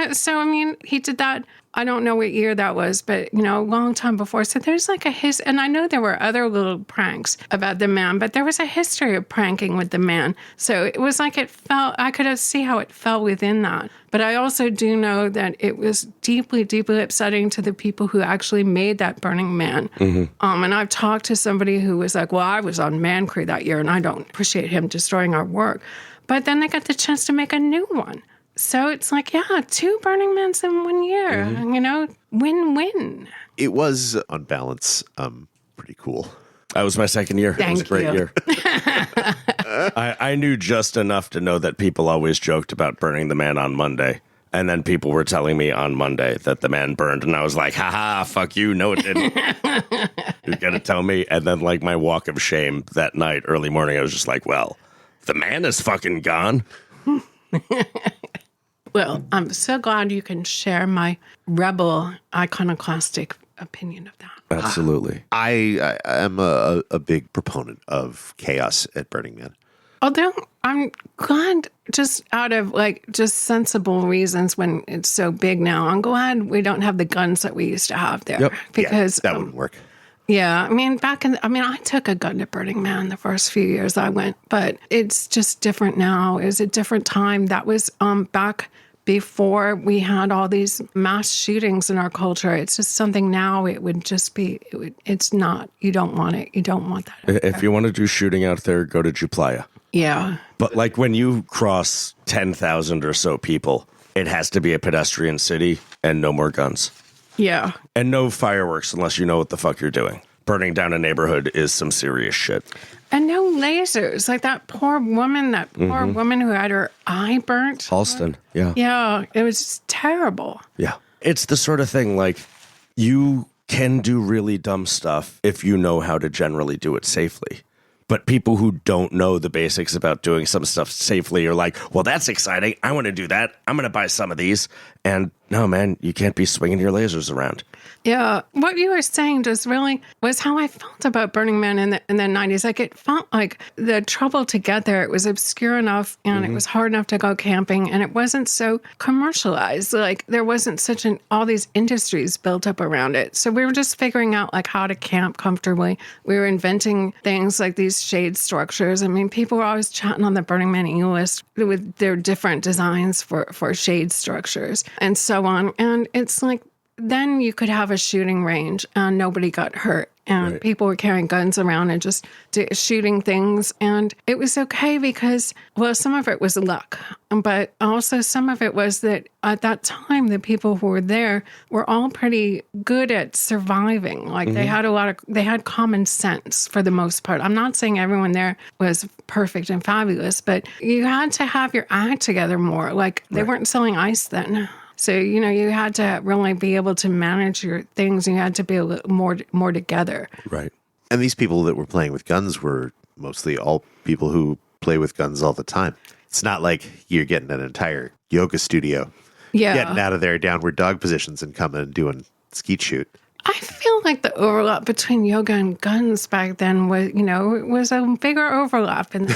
[SPEAKER 1] he did that. I don't know what year that was, but, a long time before. So there's like and I know there were other little pranks about the man, but there was a history of pranking with the man. So it was like I could see how it fell within that. But I also do know that it was deeply, deeply upsetting to the people who actually made that Burning Man. And I've talked to somebody who was like, well, I was on Man Carole that year, and I don't appreciate him destroying our work. But then they got the chance to make a new one. So it's like, 2 Burning Mans in 1 year, win-win.
[SPEAKER 2] It was, on balance, pretty cool.
[SPEAKER 7] That was my second year. It was a great year. I knew just enough to know that people always joked about burning the man on Monday. And then people were telling me on Monday that the man burned. And I was like, haha, fuck you. No, it didn't. You're going to tell me. And then like my walk of shame that night, early morning, I was just like, well, the man is fucking gone.
[SPEAKER 1] Well, I'm so glad you can share my rebel iconoclastic opinion of that.
[SPEAKER 7] Absolutely.
[SPEAKER 2] I am a big proponent of chaos at Burning Man.
[SPEAKER 1] Although I'm glad, just out of just sensible reasons when it's so big now, I'm glad we don't have the guns that we used to have there.
[SPEAKER 7] Yep.
[SPEAKER 1] Because
[SPEAKER 2] that wouldn't work.
[SPEAKER 1] Yeah, I took a gun to Burning Man the first few years I went, but it's just different now. It was a different time. That was back before we had all these mass shootings in our culture. It's just something now. It would just be. It's not. You don't want it. You don't want that.
[SPEAKER 7] If you want to do shooting out there, go to Juplaya.
[SPEAKER 1] Yeah.
[SPEAKER 7] But like when you cross 10,000 or so people, it has to be a pedestrian city and no more guns.
[SPEAKER 1] Yeah.
[SPEAKER 7] And no fireworks unless you know what the fuck you're doing. Burning down a neighborhood is some serious shit.
[SPEAKER 1] And no lasers. Like that poor woman who had her eye burnt.
[SPEAKER 7] Halston, yeah.
[SPEAKER 1] Yeah, it was just terrible.
[SPEAKER 7] Yeah. It's the sort of thing like you can do really dumb stuff if you know how to generally do it safely. But people who don't know the basics about doing some stuff safely are like, well, that's exciting. I want to do that. I'm going to buy some of these. And no, man, you can't be swinging your lasers around.
[SPEAKER 1] Yeah. What you were saying just really was how I felt about Burning Man in the 90s. Like it felt like the trouble to get there, it was obscure enough and it was hard enough to go camping, and it wasn't so commercialized. Like there wasn't all these industries built up around it. So we were just figuring out like how to camp comfortably. We were inventing things like these shade structures. I mean, people were always chatting on the Burning Man list with their different designs for shade structures and so on. And it's like, then you could have a shooting range and nobody got hurt. And people were carrying guns around and just shooting things. And it was okay because, well, some of it was luck. But also some of it was that at that time, the people who were there were all pretty good at surviving. Like they had common sense for the most part. I'm not saying everyone there was perfect and fabulous, but you had to have your act together more. Like they weren't selling ice then. So, you had to really be able to manage your things. You had to be a little more together.
[SPEAKER 2] Right. And these people that were playing with guns were mostly all people who play with guns all the time. It's not like you're getting an entire yoga studio, getting out of their downward dog positions and coming and doing skeet shoot.
[SPEAKER 1] I feel like the overlap between yoga and guns back then was, it was a bigger overlap back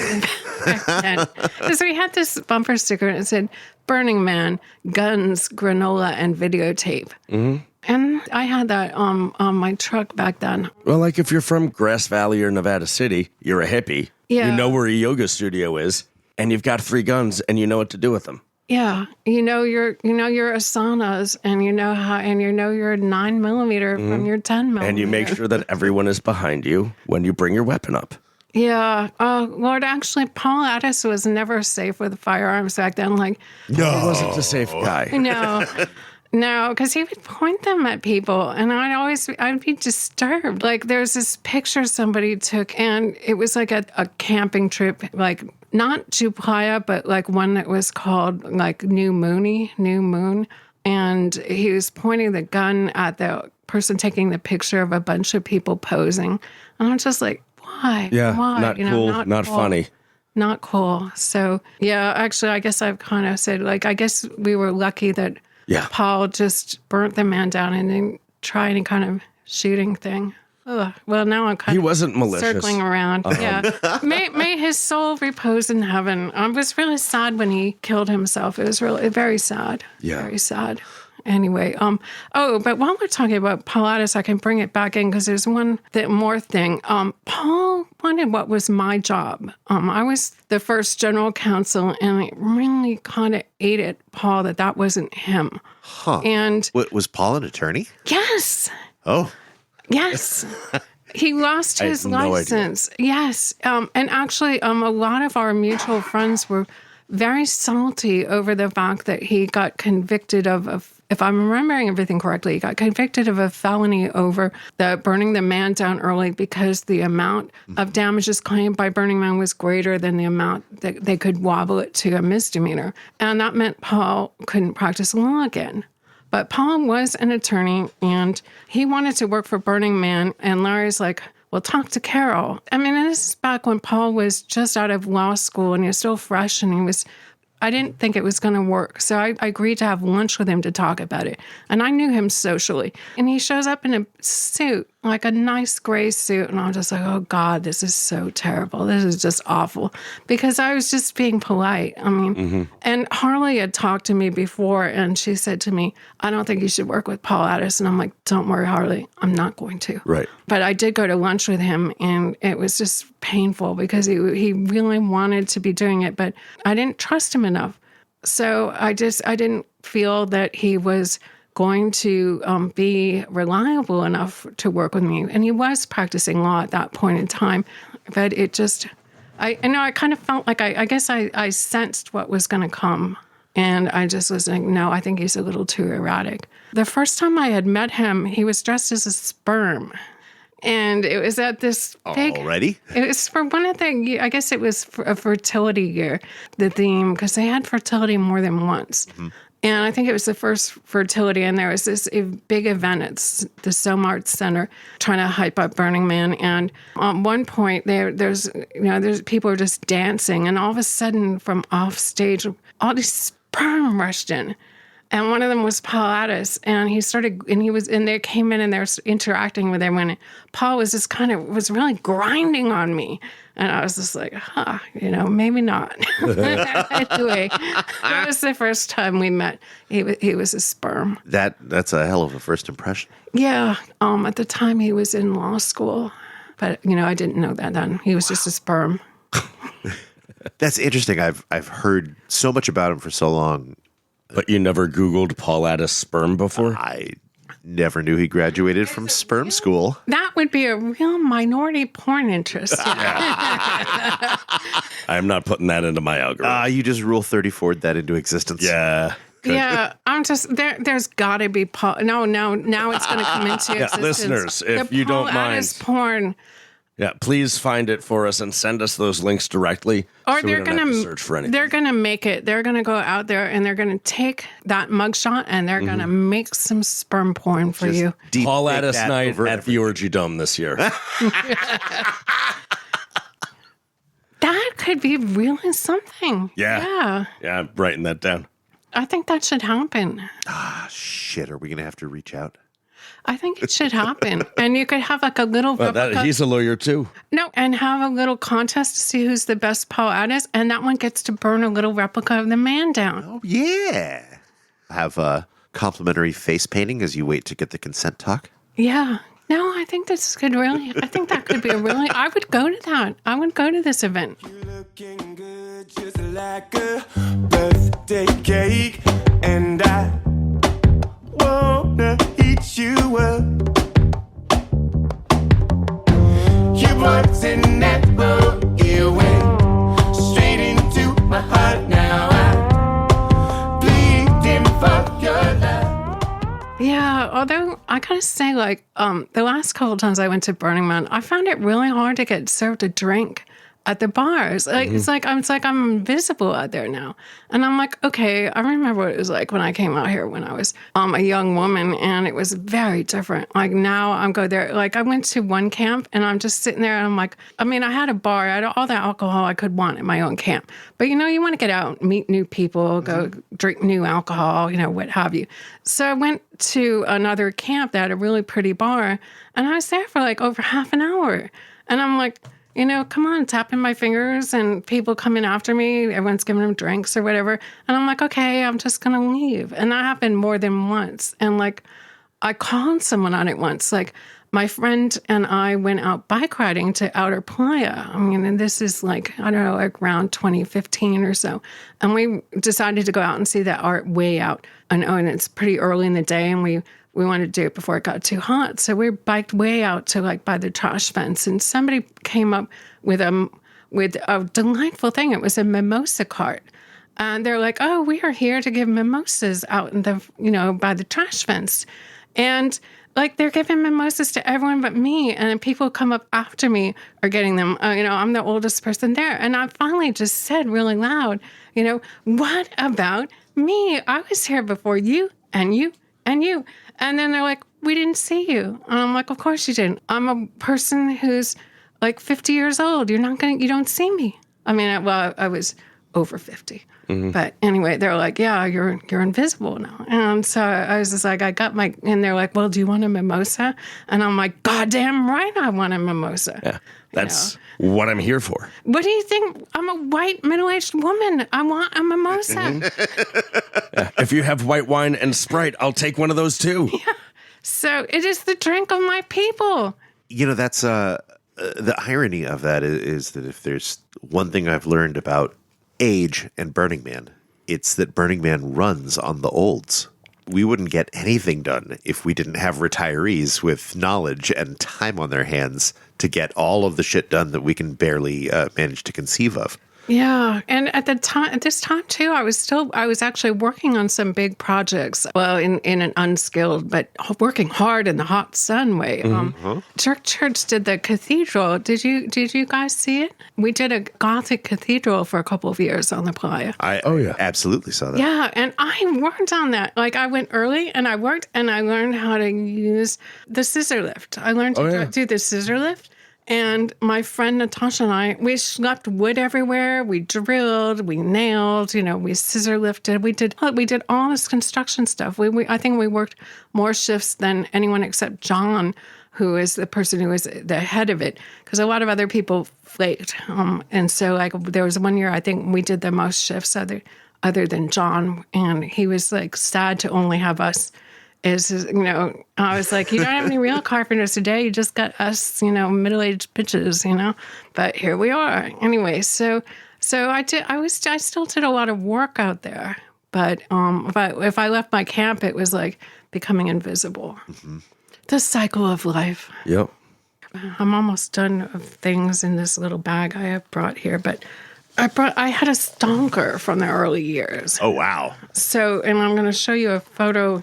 [SPEAKER 1] then. Because we had this bumper sticker and it said, Burning Man, guns, granola, and videotape. And I had that on my truck back then.
[SPEAKER 7] Well, like if you're from Grass Valley or Nevada City, you're a hippie.
[SPEAKER 1] Yeah.
[SPEAKER 7] You know where a yoga studio is, and you've got 3 guns, and you know what to do with them.
[SPEAKER 1] Yeah, your asanas, and you know your 9mm from your 10mm,
[SPEAKER 7] and you make sure that everyone is behind you when you bring your weapon up.
[SPEAKER 1] Yeah. Lord, actually, Paul Addis was never safe with firearms back then. Like,
[SPEAKER 7] no, he wasn't a safe guy.
[SPEAKER 1] No, because he would point them at people, and I'd be disturbed. Like, there's this picture somebody took, and it was like a camping trip, like not Juplaya, but like one that was called like New Moon, and he was pointing the gun at the person taking the picture of a bunch of people posing, and I'm just like, why?
[SPEAKER 7] Yeah,
[SPEAKER 1] why?
[SPEAKER 7] not cool, not
[SPEAKER 1] cool.
[SPEAKER 7] funny.
[SPEAKER 1] not cool. So, yeah, actually, I guess I've kind of said, like, I guess we were lucky that Paul just burnt the man down and didn't try any kind of shooting thing. Ugh. Well, now I'm kind
[SPEAKER 7] He
[SPEAKER 1] of
[SPEAKER 7] wasn't malicious.
[SPEAKER 1] circling around. Yeah. May his soul repose in heaven. I was really sad when he killed himself. It was really very sad.
[SPEAKER 7] Yeah.
[SPEAKER 1] Very sad. Anyway, but while we're talking about Paul Addis, I can bring it back in because there's one more thing. Paul wanted what was my job. I was the first general counsel, and it really kind of ate at Paul that wasn't him.
[SPEAKER 2] Huh.
[SPEAKER 1] And
[SPEAKER 2] Was Paul an attorney?
[SPEAKER 1] yes.
[SPEAKER 2] Oh.
[SPEAKER 1] Yes. He lost his
[SPEAKER 7] no
[SPEAKER 1] license. Yes. And actually, a lot of our mutual friends were very salty over the fact that he got convicted of if I'm remembering everything correctly, he got convicted of a felony over the burning the man down early because the amount of damages claimed by Burning Man was greater than the amount that they could wobble it to a misdemeanor. And that meant Paul couldn't practice law again. But Paul was an attorney, and he wanted to work for Burning Man. And Larry's like, well, talk to Carole. I mean, and this is back when Paul was just out of law school, and he was still fresh, and I didn't think it was going to work. So I agreed to have lunch with him to talk about it. And I knew him socially. And he shows up in a suit, like a nice gray suit. And I'm just like, oh, God, this is so terrible. This is just awful. Because I was just being polite. I mean, and Harley had talked to me before, and she said to me, I don't think you should work with Paul Addis. And I'm like, don't worry, Harley, I'm not going to.
[SPEAKER 7] Right.
[SPEAKER 1] But I did go to lunch with him, and it was just painful because he really wanted to be doing it, but I didn't trust him enough. So I didn't feel that he was going to be reliable enough to work with me. And he was practicing law at that point in time. But it just, I kind of felt like I guess I sensed what was going to come. And I just was like, no, I think he's a little too erratic. The first time I had met him, he was dressed as a sperm. And it was at this big...
[SPEAKER 2] Already?
[SPEAKER 1] It was for one of the... I guess it was for a fertility year, the theme, because they had fertility more than once. Mm-hmm. And I think it was the first fertility, and there was this big event at the Somart Center trying to hype up Burning Man. And at one point, there's people were just dancing, and all of a sudden, from off stage, all these sperm rushed in. And one of them was Paul Addis, and they came in and they were interacting with him, and Paul was just was really grinding on me. And I was just like, maybe not. Anyway, that was the first time we met. He was a sperm.
[SPEAKER 2] That's a hell of a first impression.
[SPEAKER 1] Yeah. At the time he was in law school, but I didn't know that then. He was just a sperm.
[SPEAKER 2] That's interesting. I've heard so much about him for so long.
[SPEAKER 7] But you never Googled Paul Addis sperm before?
[SPEAKER 2] I never knew he graduated from sperm school.
[SPEAKER 1] That would be a real minority porn interest.
[SPEAKER 7] I'm not putting that into my algorithm.
[SPEAKER 2] You just Rule 34'd that into existence.
[SPEAKER 7] Yeah.
[SPEAKER 1] Yeah, I'm just there's got to be Paul. No, now it's going to come into existence.
[SPEAKER 7] Listeners, if you don't mind,
[SPEAKER 1] Paul Addis porn.
[SPEAKER 7] Yeah, please find it for us and send us those links directly.
[SPEAKER 1] Or
[SPEAKER 7] so
[SPEAKER 1] they're
[SPEAKER 7] going to search for anything.
[SPEAKER 1] They're going to make it. They're going to go out there and they're going to take that mugshot and they're going to make some sperm porn for you.
[SPEAKER 7] Paul Addis night at the Orgy Dome this year.
[SPEAKER 1] That could be really something.
[SPEAKER 7] Yeah, I'm writing that down.
[SPEAKER 1] I think that should happen.
[SPEAKER 2] Shit, are we going to have to reach out?
[SPEAKER 1] I think it should happen. And you could have like a little
[SPEAKER 7] he's a lawyer too.
[SPEAKER 1] No, and have a little contest to see who's the best Paul Addis, and that one gets to burn a little replica of the man down.
[SPEAKER 2] Oh, yeah. Have a complimentary face painting as you wait to get the consent talk.
[SPEAKER 1] Yeah. No, I think I think that could be I would go to that. I would go to this event.
[SPEAKER 6] You're looking good, just like a birthday cake, and I wanna eat you up. You walked in that road, you went straight into my heart. Now I'm bleeding for your love.
[SPEAKER 1] Yeah, although I gotta say, the last couple of times I went to Burning Man, I found it really hard to get served a drink. at the bars. Like it's like I'm invisible out there now. And I'm like, okay, I remember what it was like when I came out here when I was a young woman, and it was very different. Like now I'm go there. Like I went to one camp and I'm just sitting there and I'm like, I mean, I had a bar, I had all the alcohol I could want at my own camp. But you want to get out, meet new people, go drink new alcohol, what have you. So I went to another camp that had a really pretty bar, and I was there for like over half an hour. And I'm like, come on, tapping my fingers and people coming after me. Everyone's giving them drinks or whatever. And I'm like, okay, I'm just going to leave. And that happened more than once. And like, I called someone on it once. Like my friend and I went out bike riding to Outer Playa. I mean, and this is like, I don't know, like around 2015 or so. And we decided to go out and see that art way out. And it's pretty early in the day, and we wanted to do it before it got too hot. So we biked way out to like by the trash fence, and somebody came up with a delightful thing. It was a mimosa cart. And they're like, oh, we are here to give mimosas out in the, by the trash fence. And like they're giving mimosas to everyone but me. And then people come up after me are getting them. I'm the oldest person there. And I finally just said really loud, what about me? I was here before you and you and you. And then they're like, we didn't see you. And I'm like, of course you didn't. I'm a person who's like 50 years old. You don't see me. I mean, I was over 50. Mm-hmm. But anyway, they're like, yeah, you're invisible now. And so I was just like, and they're like, well, do you want a mimosa? And I'm like, goddamn right I want a mimosa.
[SPEAKER 7] Yeah, that's what I'm here for.
[SPEAKER 1] What do you think? I'm a white middle-aged woman. I want a mimosa.
[SPEAKER 7] Mm-hmm. Yeah. If you have white wine and Sprite, I'll take one of those too.
[SPEAKER 1] Yeah. So it is the drink of my people.
[SPEAKER 2] That's the irony of that is that if there's one thing I've learned about age and Burning Man, it's that Burning Man runs on the olds. We wouldn't get anything done if we didn't have retirees with knowledge and time on their hands to get all of the shit done that we can barely manage to conceive of.
[SPEAKER 1] Yeah. And at this time too, I was actually working on some big projects. Well, in an unskilled, but working hard in the hot sun way. Church did the Cathedral. Did you guys see it? We did a Gothic cathedral for a couple of years on the playa.
[SPEAKER 2] I absolutely saw that.
[SPEAKER 1] Yeah. And I worked on that. Like I went early and I worked and I learned how to use the scissor lift. I learned to do the scissor lift. And my friend Natasha and I, we schlepped wood everywhere. We drilled, we nailed, we scissor lifted. We did all this construction stuff. I think we worked more shifts than anyone except John, who is the person who was the head of it, because a lot of other people flaked. And so like there was one year I think we did the most shifts other than John, and he was like sad to only have us. I was like, you don't have any real carpenters today. You just got us, middle-aged bitches, But here we are. Anyway, so I still did a lot of work out there. But if I left my camp, it was like becoming invisible. Mm-hmm. The cycle of life.
[SPEAKER 7] Yep.
[SPEAKER 1] I'm almost done of things in this little bag I have brought here, but I had a stonker from the early years.
[SPEAKER 7] Oh, wow.
[SPEAKER 1] So, and I'm going to show you a photo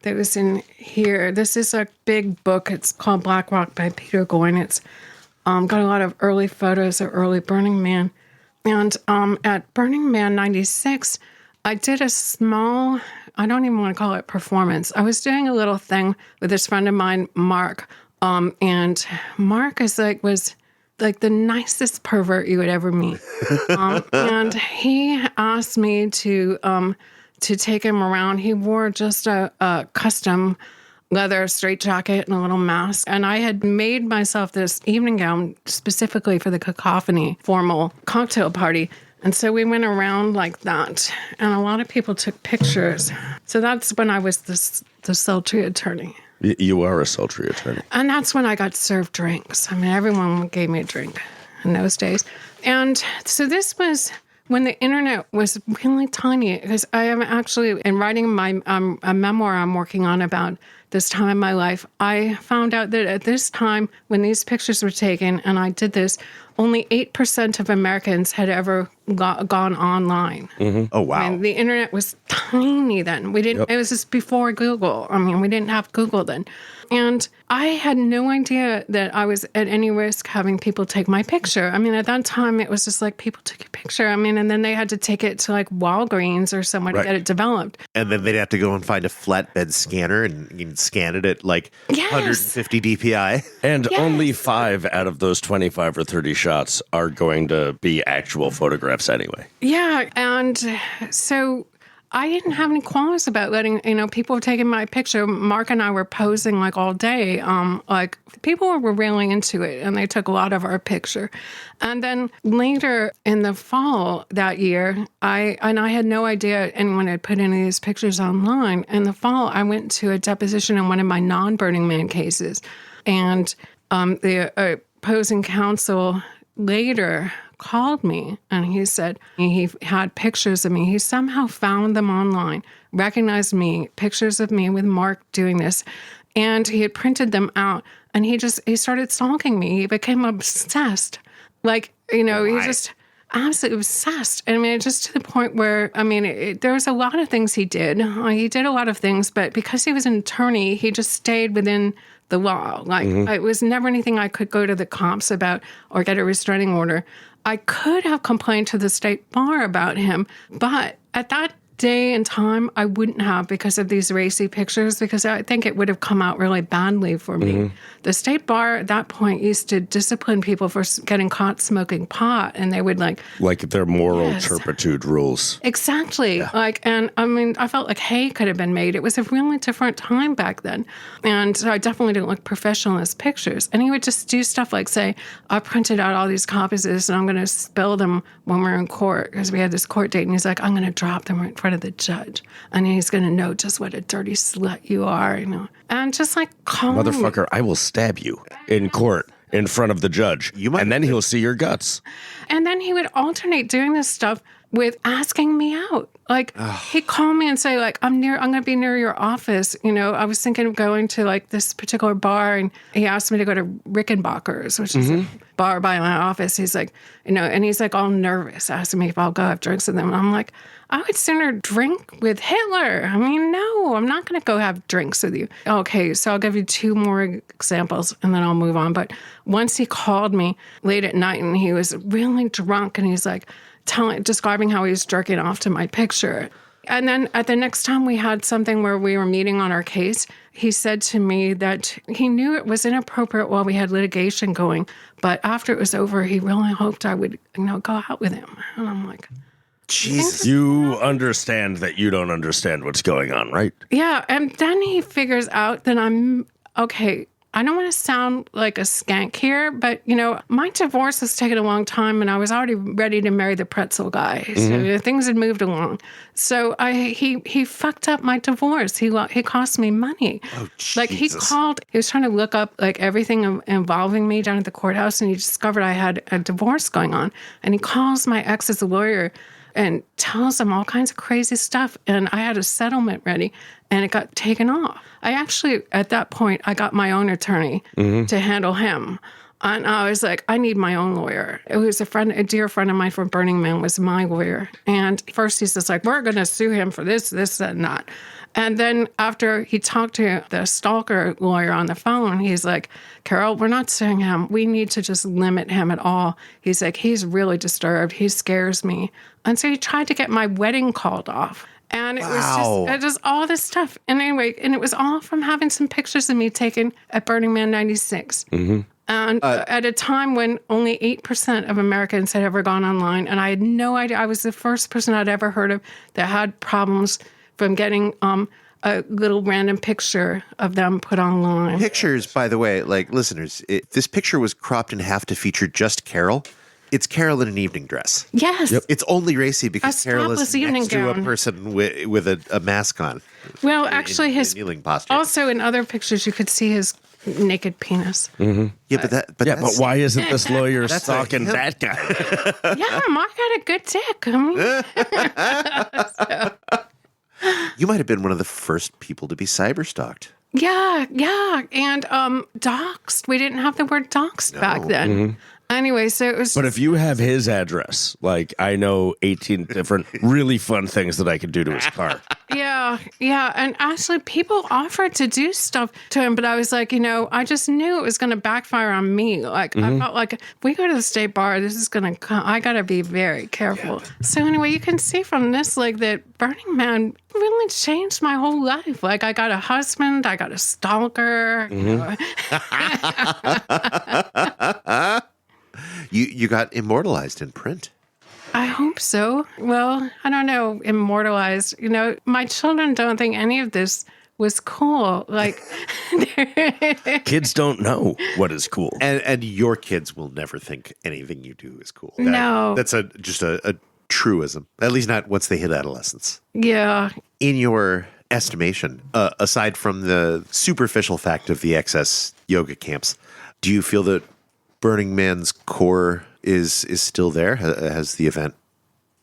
[SPEAKER 1] that was in here. This is a big book. It's called Black Rock by Peter Goyne. It's got a lot of early photos of early Burning Man. And at Burning Man 96, I did a small, I don't even want to call it performance. I was doing a little thing with this friend of mine, Mark. And Mark was like the nicest pervert you would ever meet. And he asked me to take him around. He wore just a custom leather straitjacket and a little mask. And I had made myself this evening gown specifically for the Cacophony formal cocktail party. And so we went around like that. And a lot of people took pictures. So that's when I was the sultry attorney.
[SPEAKER 7] You are a sultry attorney.
[SPEAKER 1] And that's when I got served drinks. I mean, everyone gave me a drink in those days. And so this was when the internet was really tiny, because I am actually, in writing my a memoir I'm working on about this time in my life, I found out that at this time, when these pictures were taken, and I did this, only 8% of Americans had ever gone online.
[SPEAKER 7] Mm-hmm. Oh, wow.
[SPEAKER 1] And the internet was tiny then. We didn't. It was just before Google. I mean, we didn't have Google then. And I had no idea that I was at any risk having people take my picture. I mean, at that time, it was just like people took your picture. I mean, and then they had to take it to like Walgreens or somewhere to get it developed.
[SPEAKER 2] And then they'd have to go and find a flatbed scanner and you can scan it at like 150 DPI.
[SPEAKER 7] And only 5 out of those 25 or 30 shots are going to be actual photographs anyway.
[SPEAKER 1] Yeah. And so I didn't have any qualms about letting, people taking my picture. Mark and I were posing like all day. Like people were really into it and they took a lot of our picture. And then later in the fall that year, I had no idea anyone had put any of these pictures online. In the fall, I went to a deposition in one of my non-Burning Man cases. And the opposing counsel later called me and he said he had pictures of me. He somehow found them online, recognized me, pictures of me with Mark doing this, and he had printed them out. And he started stalking me. He became obsessed. Like, he just absolutely obsessed. I mean, just to the point where, there was a lot of things he did. He did a lot of things, but because he was an attorney, he just stayed within the law. Like, it was never anything I could go to the cops about or get a restraining order. I could have complained to the state bar about him, but at that day and time, I wouldn't have because of these racy pictures, because I think it would have come out really badly for me. The state bar at that point used to discipline people for getting caught smoking pot, and they would like
[SPEAKER 7] their moral turpitude rules.
[SPEAKER 1] Exactly. Yeah. I felt like hay could have been made. It was a really different time back then. And so I definitely didn't look professional in his pictures. And he would just do stuff like say, I printed out all these copies of this and I'm going to spill them when we're in court, because we had this court date. And he's like, I'm going to drop them right in front of the judge. And he's going to know just what a dirty slut you are, And just like calling
[SPEAKER 7] Motherfucker, I will stab you in court in front of the judge. And then he'll see your guts.
[SPEAKER 1] And then he would alternate doing this stuff with asking me out. Like, he'd call me and say, like, I'm going to be near your office. I was thinking of going to, like, this particular bar, and he asked me to go to Rickenbacker's, which is a bar by my office. He's like, and he's, like, all nervous, asking me if I'll go have drinks with him. And I'm like, I would sooner drink with Hitler. No, I'm not going to go have drinks with you. Okay, so I'll give you 2 more examples, and then I'll move on. But once he called me late at night, and he was really drunk, and he's like, describing how he was jerking off to my picture. And then at the next time we had something where we were meeting on our case, he said to me that he knew it was inappropriate while we had litigation going, but after it was over, he really hoped I would, go out with him. And I'm like,
[SPEAKER 2] Jesus.
[SPEAKER 7] You understand that you don't understand what's going on, right?
[SPEAKER 1] Yeah. And then he figures out that I'm, okay, I don't want to sound like a skank here, but, my divorce has taken a long time, and I was already ready to marry the pretzel guy. So things had moved along. So he fucked up my divorce. He cost me money.
[SPEAKER 2] Oh, Jesus.
[SPEAKER 1] Like, he was trying to look up, like, everything involving me down at the courthouse, and he discovered I had a divorce going on. And he calls my ex's lawyer and tells him all kinds of crazy stuff. And I had a settlement ready, and it got taken off. I actually, at that point, I got my own attorney to handle him. And I was like, I need my own lawyer. It was a dear friend of mine from Burning Man was my lawyer. And first he's just like, we're going to sue him for this, and that. And then after he talked to the stalker lawyer on the phone, he's like, Carole, we're not suing him. We need to just limit him at all. He's like, he's really disturbed. He scares me. And so he tried to get my wedding called off. And it was just all this stuff. And anyway, and it was all from having some pictures of me taken at Burning Man 96. And at a time when only 8% of Americans had ever gone online. And I had no idea. I was the first person I'd ever heard of that had problems from getting a little random picture of them put online.
[SPEAKER 2] Pictures, by the way, like listeners, this picture was cropped in half to feature just Carole. It's Carole in an evening dress.
[SPEAKER 1] Yes. Yep.
[SPEAKER 2] It's only racy because Carole is next to a
[SPEAKER 1] gown.
[SPEAKER 2] person with a mask on.
[SPEAKER 1] Well, actually, his
[SPEAKER 2] kneeling posture.
[SPEAKER 1] Also, in other pictures, you could see his naked penis.
[SPEAKER 2] Yeah, but
[SPEAKER 7] why isn't this lawyer stalking that guy?
[SPEAKER 1] Yeah, Mark had a good dick.
[SPEAKER 2] You might have been one of the first people to be cyberstalked.
[SPEAKER 1] Yeah, and doxed. We didn't have the word doxed back then. Anyway, so it was.
[SPEAKER 7] But if you have his address, like I know 18 different really fun things that I could do to his car.
[SPEAKER 1] Yeah. And actually, people offered to do stuff to him, but I was like, I just knew it was going to backfire on me. Like, I felt like if we go to the state bar, this is going to come. I got to be very careful. So anyway, you can see from this, like, that Burning Man really changed my whole life. Like, I got a husband, I got a stalker.
[SPEAKER 2] You got immortalized in print.
[SPEAKER 1] I hope so. Well, I don't know, immortalized. My children don't think any of this was cool. Like,
[SPEAKER 7] Kids don't know what is cool.
[SPEAKER 2] And your kids will never think anything you do is cool.
[SPEAKER 1] No.
[SPEAKER 2] That's just a truism, at least not once they hit adolescence.
[SPEAKER 1] Yeah.
[SPEAKER 2] In your estimation, aside from the superficial fact of the excess yoga camps, do you feel that Burning Man's core is still there? Has the event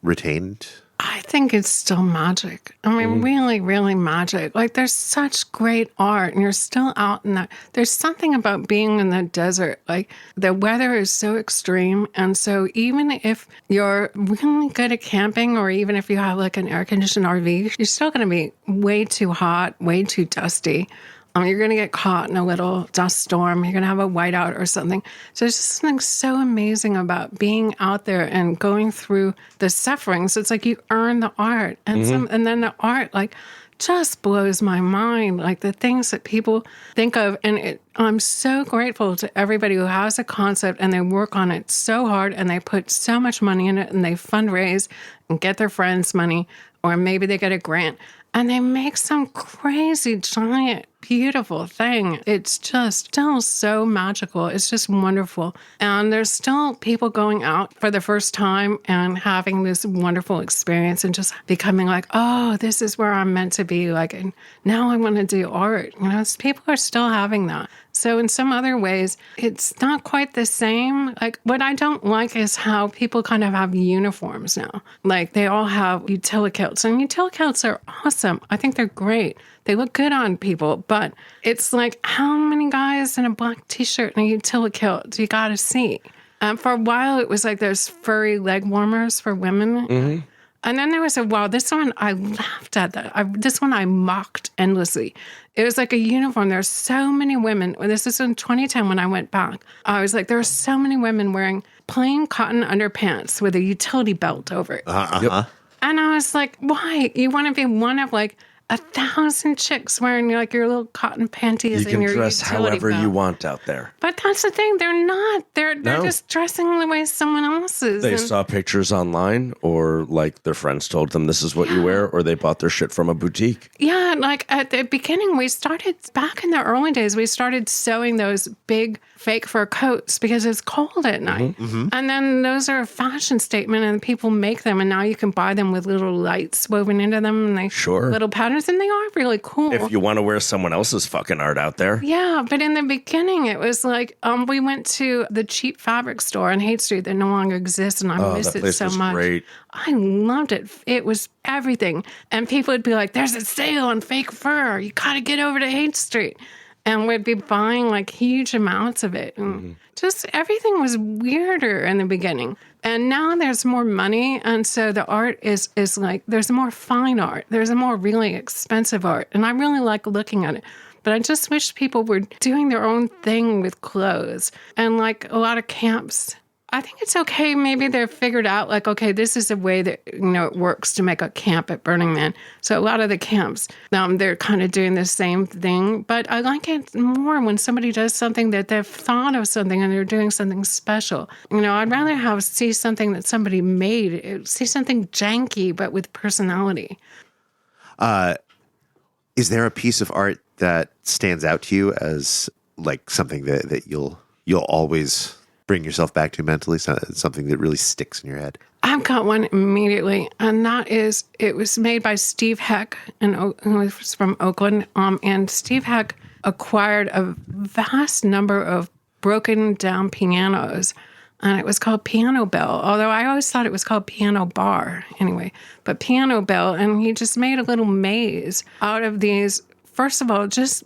[SPEAKER 2] retained?
[SPEAKER 1] I think it's still magic. I mean, really, really magic. Like, there's such great art, and you're still out in that. There's something about being in the desert. Like, the weather is so extreme, and so even if you're really good at camping, or even if you have like an air-conditioned RV, you're still going to be way too hot, way too dusty. You're going to get caught in a little dust storm. You're going to have a whiteout or something. So there's just something so amazing about being out there and going through the suffering. So it's like you earn the art. And and then the art, like, just blows my mind. Like, the things that people think of. And I'm so grateful to everybody who has a concept and they work on it so hard and they put so much money in it and they fundraise and get their friends money, or maybe they get a grant. And they make some crazy, giant, beautiful thing. It's just still so magical. It's just wonderful. And there's still people going out for the first time and having this wonderful experience and just becoming like, oh, this is where I'm meant to be. Like, and now I want to do art. People are still having that. So in some other ways, it's not quite the same. Like, what I don't like is how people kind of have uniforms now. Like, they all have utility kilts, and utility kilts are awesome. I think they're great. They look good on people, but it's like, how many guys in a black t-shirt and a utility kilt do you got to see? For a while, it was like those furry leg warmers for women. And then there was this one, I laughed at that. This one I mocked endlessly. It was like a uniform. There's so many women. This is in 2010 when I went back. I was like, there were so many women wearing plain cotton underpants with a utility belt over it. And I was like, why? You want to be one of like 1,000 chicks wearing like your little cotton panties and your utility belt.
[SPEAKER 7] You can dress however you want out there.
[SPEAKER 1] But that's the thing. They're not. They're just dressing the way someone else is.
[SPEAKER 7] They saw pictures online, or like their friends told them this is what you wear, or they bought their shit from a boutique.
[SPEAKER 1] Yeah, like at the beginning, back in the early days, we started sewing those big fake fur coats because it's cold at night. And then those are a fashion statement, and people make them, and now you can buy them with little lights woven into them, and they little patterns. And they are really cool.
[SPEAKER 7] If you want to wear someone else's fucking art out there.
[SPEAKER 1] Yeah, but in the beginning, it was like, we went to the cheap fabric store on Haight Street that no longer exists, and I miss it so much.
[SPEAKER 7] Great.
[SPEAKER 1] I loved it. It was everything. And people would be like, there's a sale on fake fur. You got to get over to Haight Street. And we'd be buying like huge amounts of it. And just everything was weirder in the beginning. And now there's more money. And so the art is like, there's more fine art. There's a more really expensive art. And I really like looking at it. But I just wish people were doing their own thing with clothes. And like a lot of camps, I think it's okay. Maybe they're figured out like, okay, this is a way that, it works to make a camp at Burning Man. So a lot of the camps, they're kind of doing the same thing. But I like it more when somebody does something that they've thought of something and they're doing something special. I'd rather see something that somebody made, see something janky, but with personality.
[SPEAKER 2] Is there a piece of art that stands out to you as like something that you'll always bring yourself back to mentally, something that really sticks in your head?
[SPEAKER 1] I've got one immediately, and that is, it was made by Steve Heck, who was from Oakland, and Steve Heck acquired a vast number of broken down pianos, and it was called Piano Bell, although I always thought it was called Piano Bar anyway, but Piano Bell, and he just made a little maze out of these, first of all, just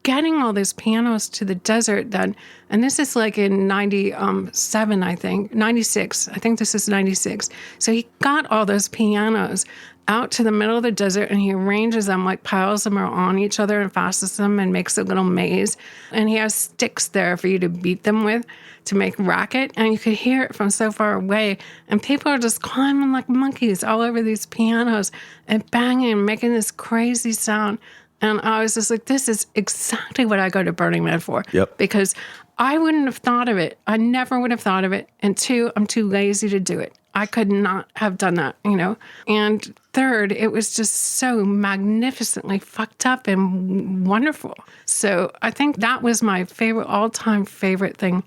[SPEAKER 1] getting all those pianos to the desert then, and this is like in 97, I think, 96. I think this is 96. So he got all those pianos out to the middle of the desert, and he arranges them, like piles them on each other and fastens them and makes a little maze. And he has sticks there for you to beat them with to make racket, and you could hear it from so far away. And people are just climbing like monkeys all over these pianos and banging and making this crazy sound. And I was just like, this is exactly what I go to Burning Man for.
[SPEAKER 7] Yep.
[SPEAKER 1] Because I wouldn't have thought of it. I never would have thought of it. And two, I'm too lazy to do it. I could not have done that, you know. And third, it was just so magnificently fucked up and wonderful. So I think that was my favorite, all-time favorite thing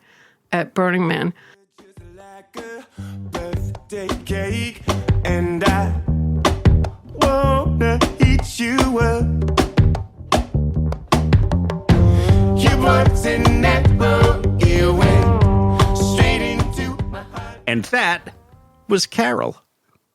[SPEAKER 1] at Burning Man.
[SPEAKER 6] Like a birthday cake, and I wanna eat you up. You was in that boat, you went straight into my heart.
[SPEAKER 3] And that was Carole.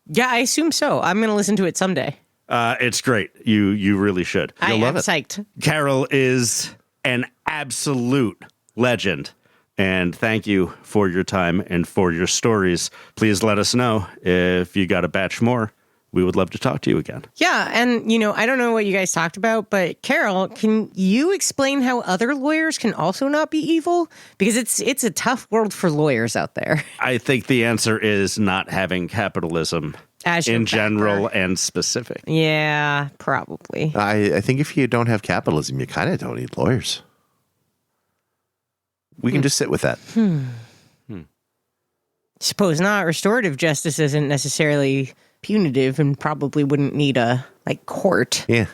[SPEAKER 5] Yeah, I assume so. I'm going to listen to it someday.
[SPEAKER 3] It's great. You really should.
[SPEAKER 5] I
[SPEAKER 2] love
[SPEAKER 5] am
[SPEAKER 2] it.
[SPEAKER 5] psyched.
[SPEAKER 3] Carole is an absolute legend. And thank you for your time and for your stories. Please let us know if you got a batch more. We would love to talk to you again.
[SPEAKER 5] Yeah, and I don't know what you guys talked about, but Carole, can you explain how other lawyers can also not be evil? Because it's a tough world for lawyers out there.
[SPEAKER 3] I think the answer is not having capitalism
[SPEAKER 5] As your
[SPEAKER 3] in general
[SPEAKER 5] backer.
[SPEAKER 3] and specific.
[SPEAKER 5] Yeah, probably.
[SPEAKER 2] I think if you don't have capitalism, you kind of don't need lawyers. We can just sit with that.
[SPEAKER 5] Suppose not. Restorative justice isn't necessarily punitive and probably wouldn't need a court.
[SPEAKER 2] Yeah.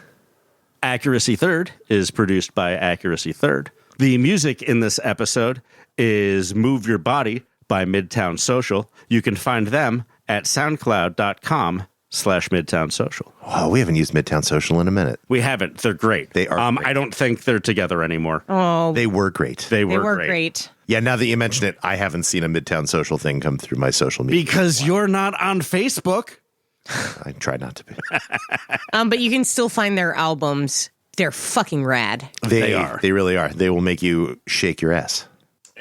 [SPEAKER 3] Accuracy Third is produced by Accuracy Third. The music in this episode is Move Your Body by Midtown Social. You can find them at soundcloud.com/Midtown Social.
[SPEAKER 2] Wow, we haven't used Midtown Social in a minute.
[SPEAKER 3] We haven't. They're great.
[SPEAKER 2] They are great.
[SPEAKER 3] I don't think they're together anymore.
[SPEAKER 5] Oh,
[SPEAKER 2] They were great.
[SPEAKER 3] They
[SPEAKER 5] they
[SPEAKER 3] were
[SPEAKER 5] were
[SPEAKER 3] great.
[SPEAKER 5] great.
[SPEAKER 2] Yeah, now that you mention it, I haven't seen a Midtown Social thing come through my social media.
[SPEAKER 3] Because you're not on Facebook.
[SPEAKER 2] I try not to be.
[SPEAKER 5] But you can still find their albums. They're fucking rad.
[SPEAKER 3] They are.
[SPEAKER 2] They really are. They will make you shake your ass.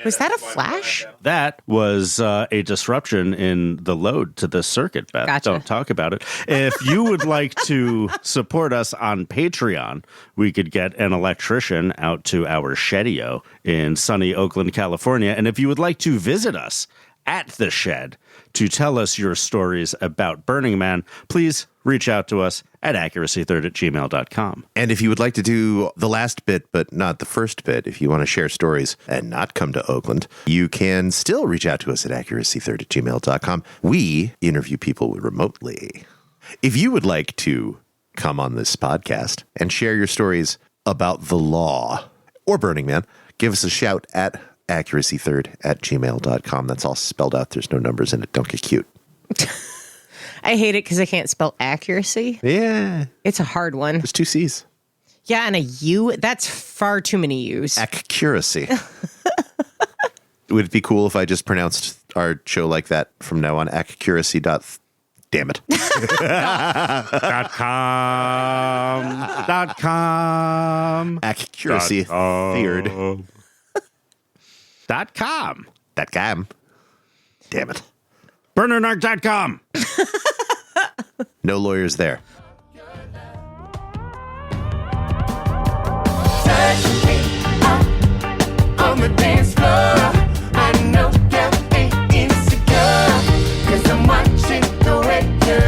[SPEAKER 5] Was that a flash?
[SPEAKER 3] That was a disruption in the load to the circuit, Beth.
[SPEAKER 5] Gotcha.
[SPEAKER 3] Don't talk about it. If you would like to support us on Patreon, we could get an electrician out to our Shedio in sunny Oakland, California. And if you would like to visit us at the Shed to tell us your stories about Burning Man, please reach out to us at accuracy3rd@gmail.com.
[SPEAKER 2] And if you would like to do the last bit, but not the first bit, if you want to share stories and not come to Oakland, you can still reach out to us at accuracy3rd@gmail.com. We interview people remotely. If you would like to come on this podcast and share your stories about the law or Burning Man, give us a shout at accuracy3rd@gmail.com. That's all spelled out. There's no numbers in it. Don't get cute.
[SPEAKER 5] I hate it because I can't spell accuracy.
[SPEAKER 2] Yeah.
[SPEAKER 5] It's a hard one.
[SPEAKER 2] There's 2 C's.
[SPEAKER 5] Yeah, and a U. That's far too many U's.
[SPEAKER 2] Accuracy. Would it be cool if I just pronounced our show like that from now on? Accuracy. Damn it.
[SPEAKER 3] .com.
[SPEAKER 2] Accuracy Third.
[SPEAKER 3] .com.
[SPEAKER 2] That guy. Damn it.
[SPEAKER 3] BurnerNarc.com.
[SPEAKER 2] No lawyers there.
[SPEAKER 6] Touch me up on the dance floor. I know you ain't insecure, 'cause I'm watching the way you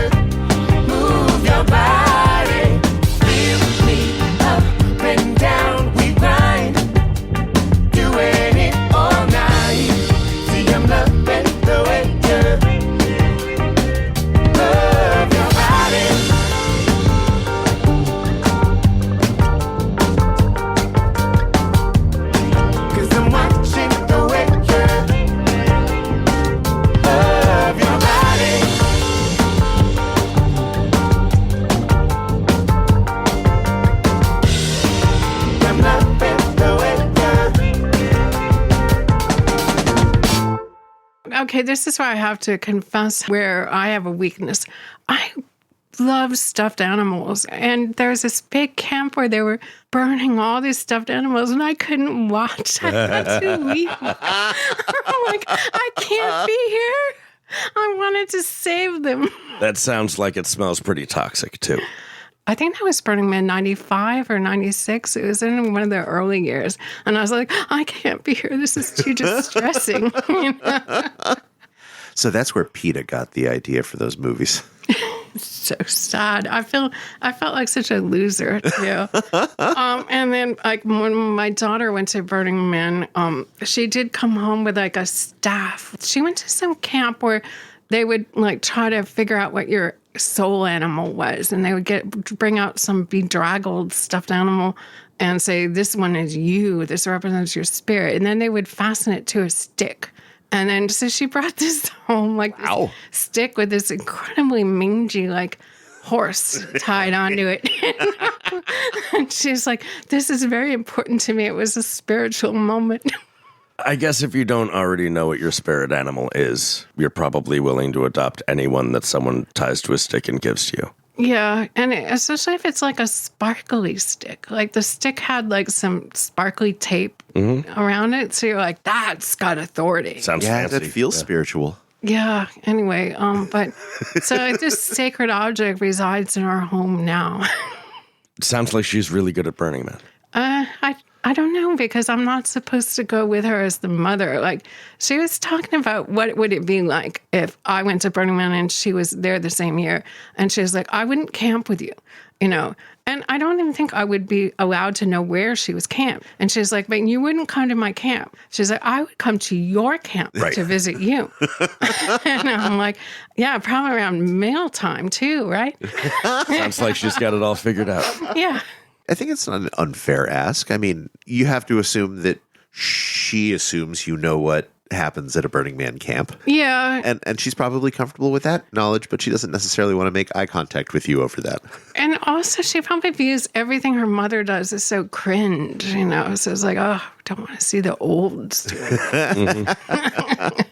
[SPEAKER 6] move your body. Lift me up and down, we grind, doing it all night. See, I'm loving the way you move your body. 'Cause I'm watching the way you love your body. I'm loving the way you.
[SPEAKER 1] Okay, this is where I have to confess where I have a weakness. I loved stuffed animals. And there was this big camp where they were burning all these stuffed animals, and I couldn't watch. I had to leave. I'm like, I can't be here. I wanted to save them.
[SPEAKER 7] That sounds like it smells pretty toxic, too.
[SPEAKER 1] I think that was Burning Man 95 or 96. It was in one of the early years. And I was like, I can't be here. This is too distressing. You know?
[SPEAKER 2] So that's where PETA got the idea for those movies.
[SPEAKER 1] So sad. I felt like such a loser too. And then like when my daughter went to Burning Man, she did come home with like a staff. She went to some camp where they would like try to figure out what your soul animal was, and they would bring out some bedraggled stuffed animal and say, this one is you, this represents your spirit, and then they would fasten it to a stick. And then so she brought this home, like this stick with this incredibly mangy like horse tied onto it. And she's like, this is very important to me. It was a spiritual moment.
[SPEAKER 7] I guess if you don't already know what your spirit animal is, you're probably willing to adopt anyone that someone ties to a stick and gives to you.
[SPEAKER 1] Yeah, and especially if it's like a sparkly stick. Like the stick had like some sparkly tape around it, so you're like, that's got authority.
[SPEAKER 7] Sounds
[SPEAKER 2] Yeah,
[SPEAKER 7] fancy.
[SPEAKER 2] that feels spiritual.
[SPEAKER 1] Yeah, anyway, but so like, this sacred object resides in our home now.
[SPEAKER 7] Sounds like she's really good at Burning Man.
[SPEAKER 1] I don't know, because I'm not supposed to go with her as the mother. Like, she was talking about what would it be like if I went to Burning Man and she was there the same year. And she was like, I wouldn't camp with you, you know. And I don't even think I would be allowed to know where she was camped. And she's like, but you wouldn't come to my camp. She's like, I would come to your camp to visit you. And I'm like, yeah, probably around meal time too, right?
[SPEAKER 7] Sounds like she's got it all figured out.
[SPEAKER 1] Yeah.
[SPEAKER 2] I think it's not an unfair ask. I mean, you have to assume that she assumes you know what happens at a Burning Man camp.
[SPEAKER 1] Yeah.
[SPEAKER 2] And she's probably comfortable with that knowledge, but she doesn't necessarily want to make eye contact with you over that.
[SPEAKER 1] And also, she probably views everything her mother does as so cringe, you know? So it's like, oh, I don't want to see the olds do it.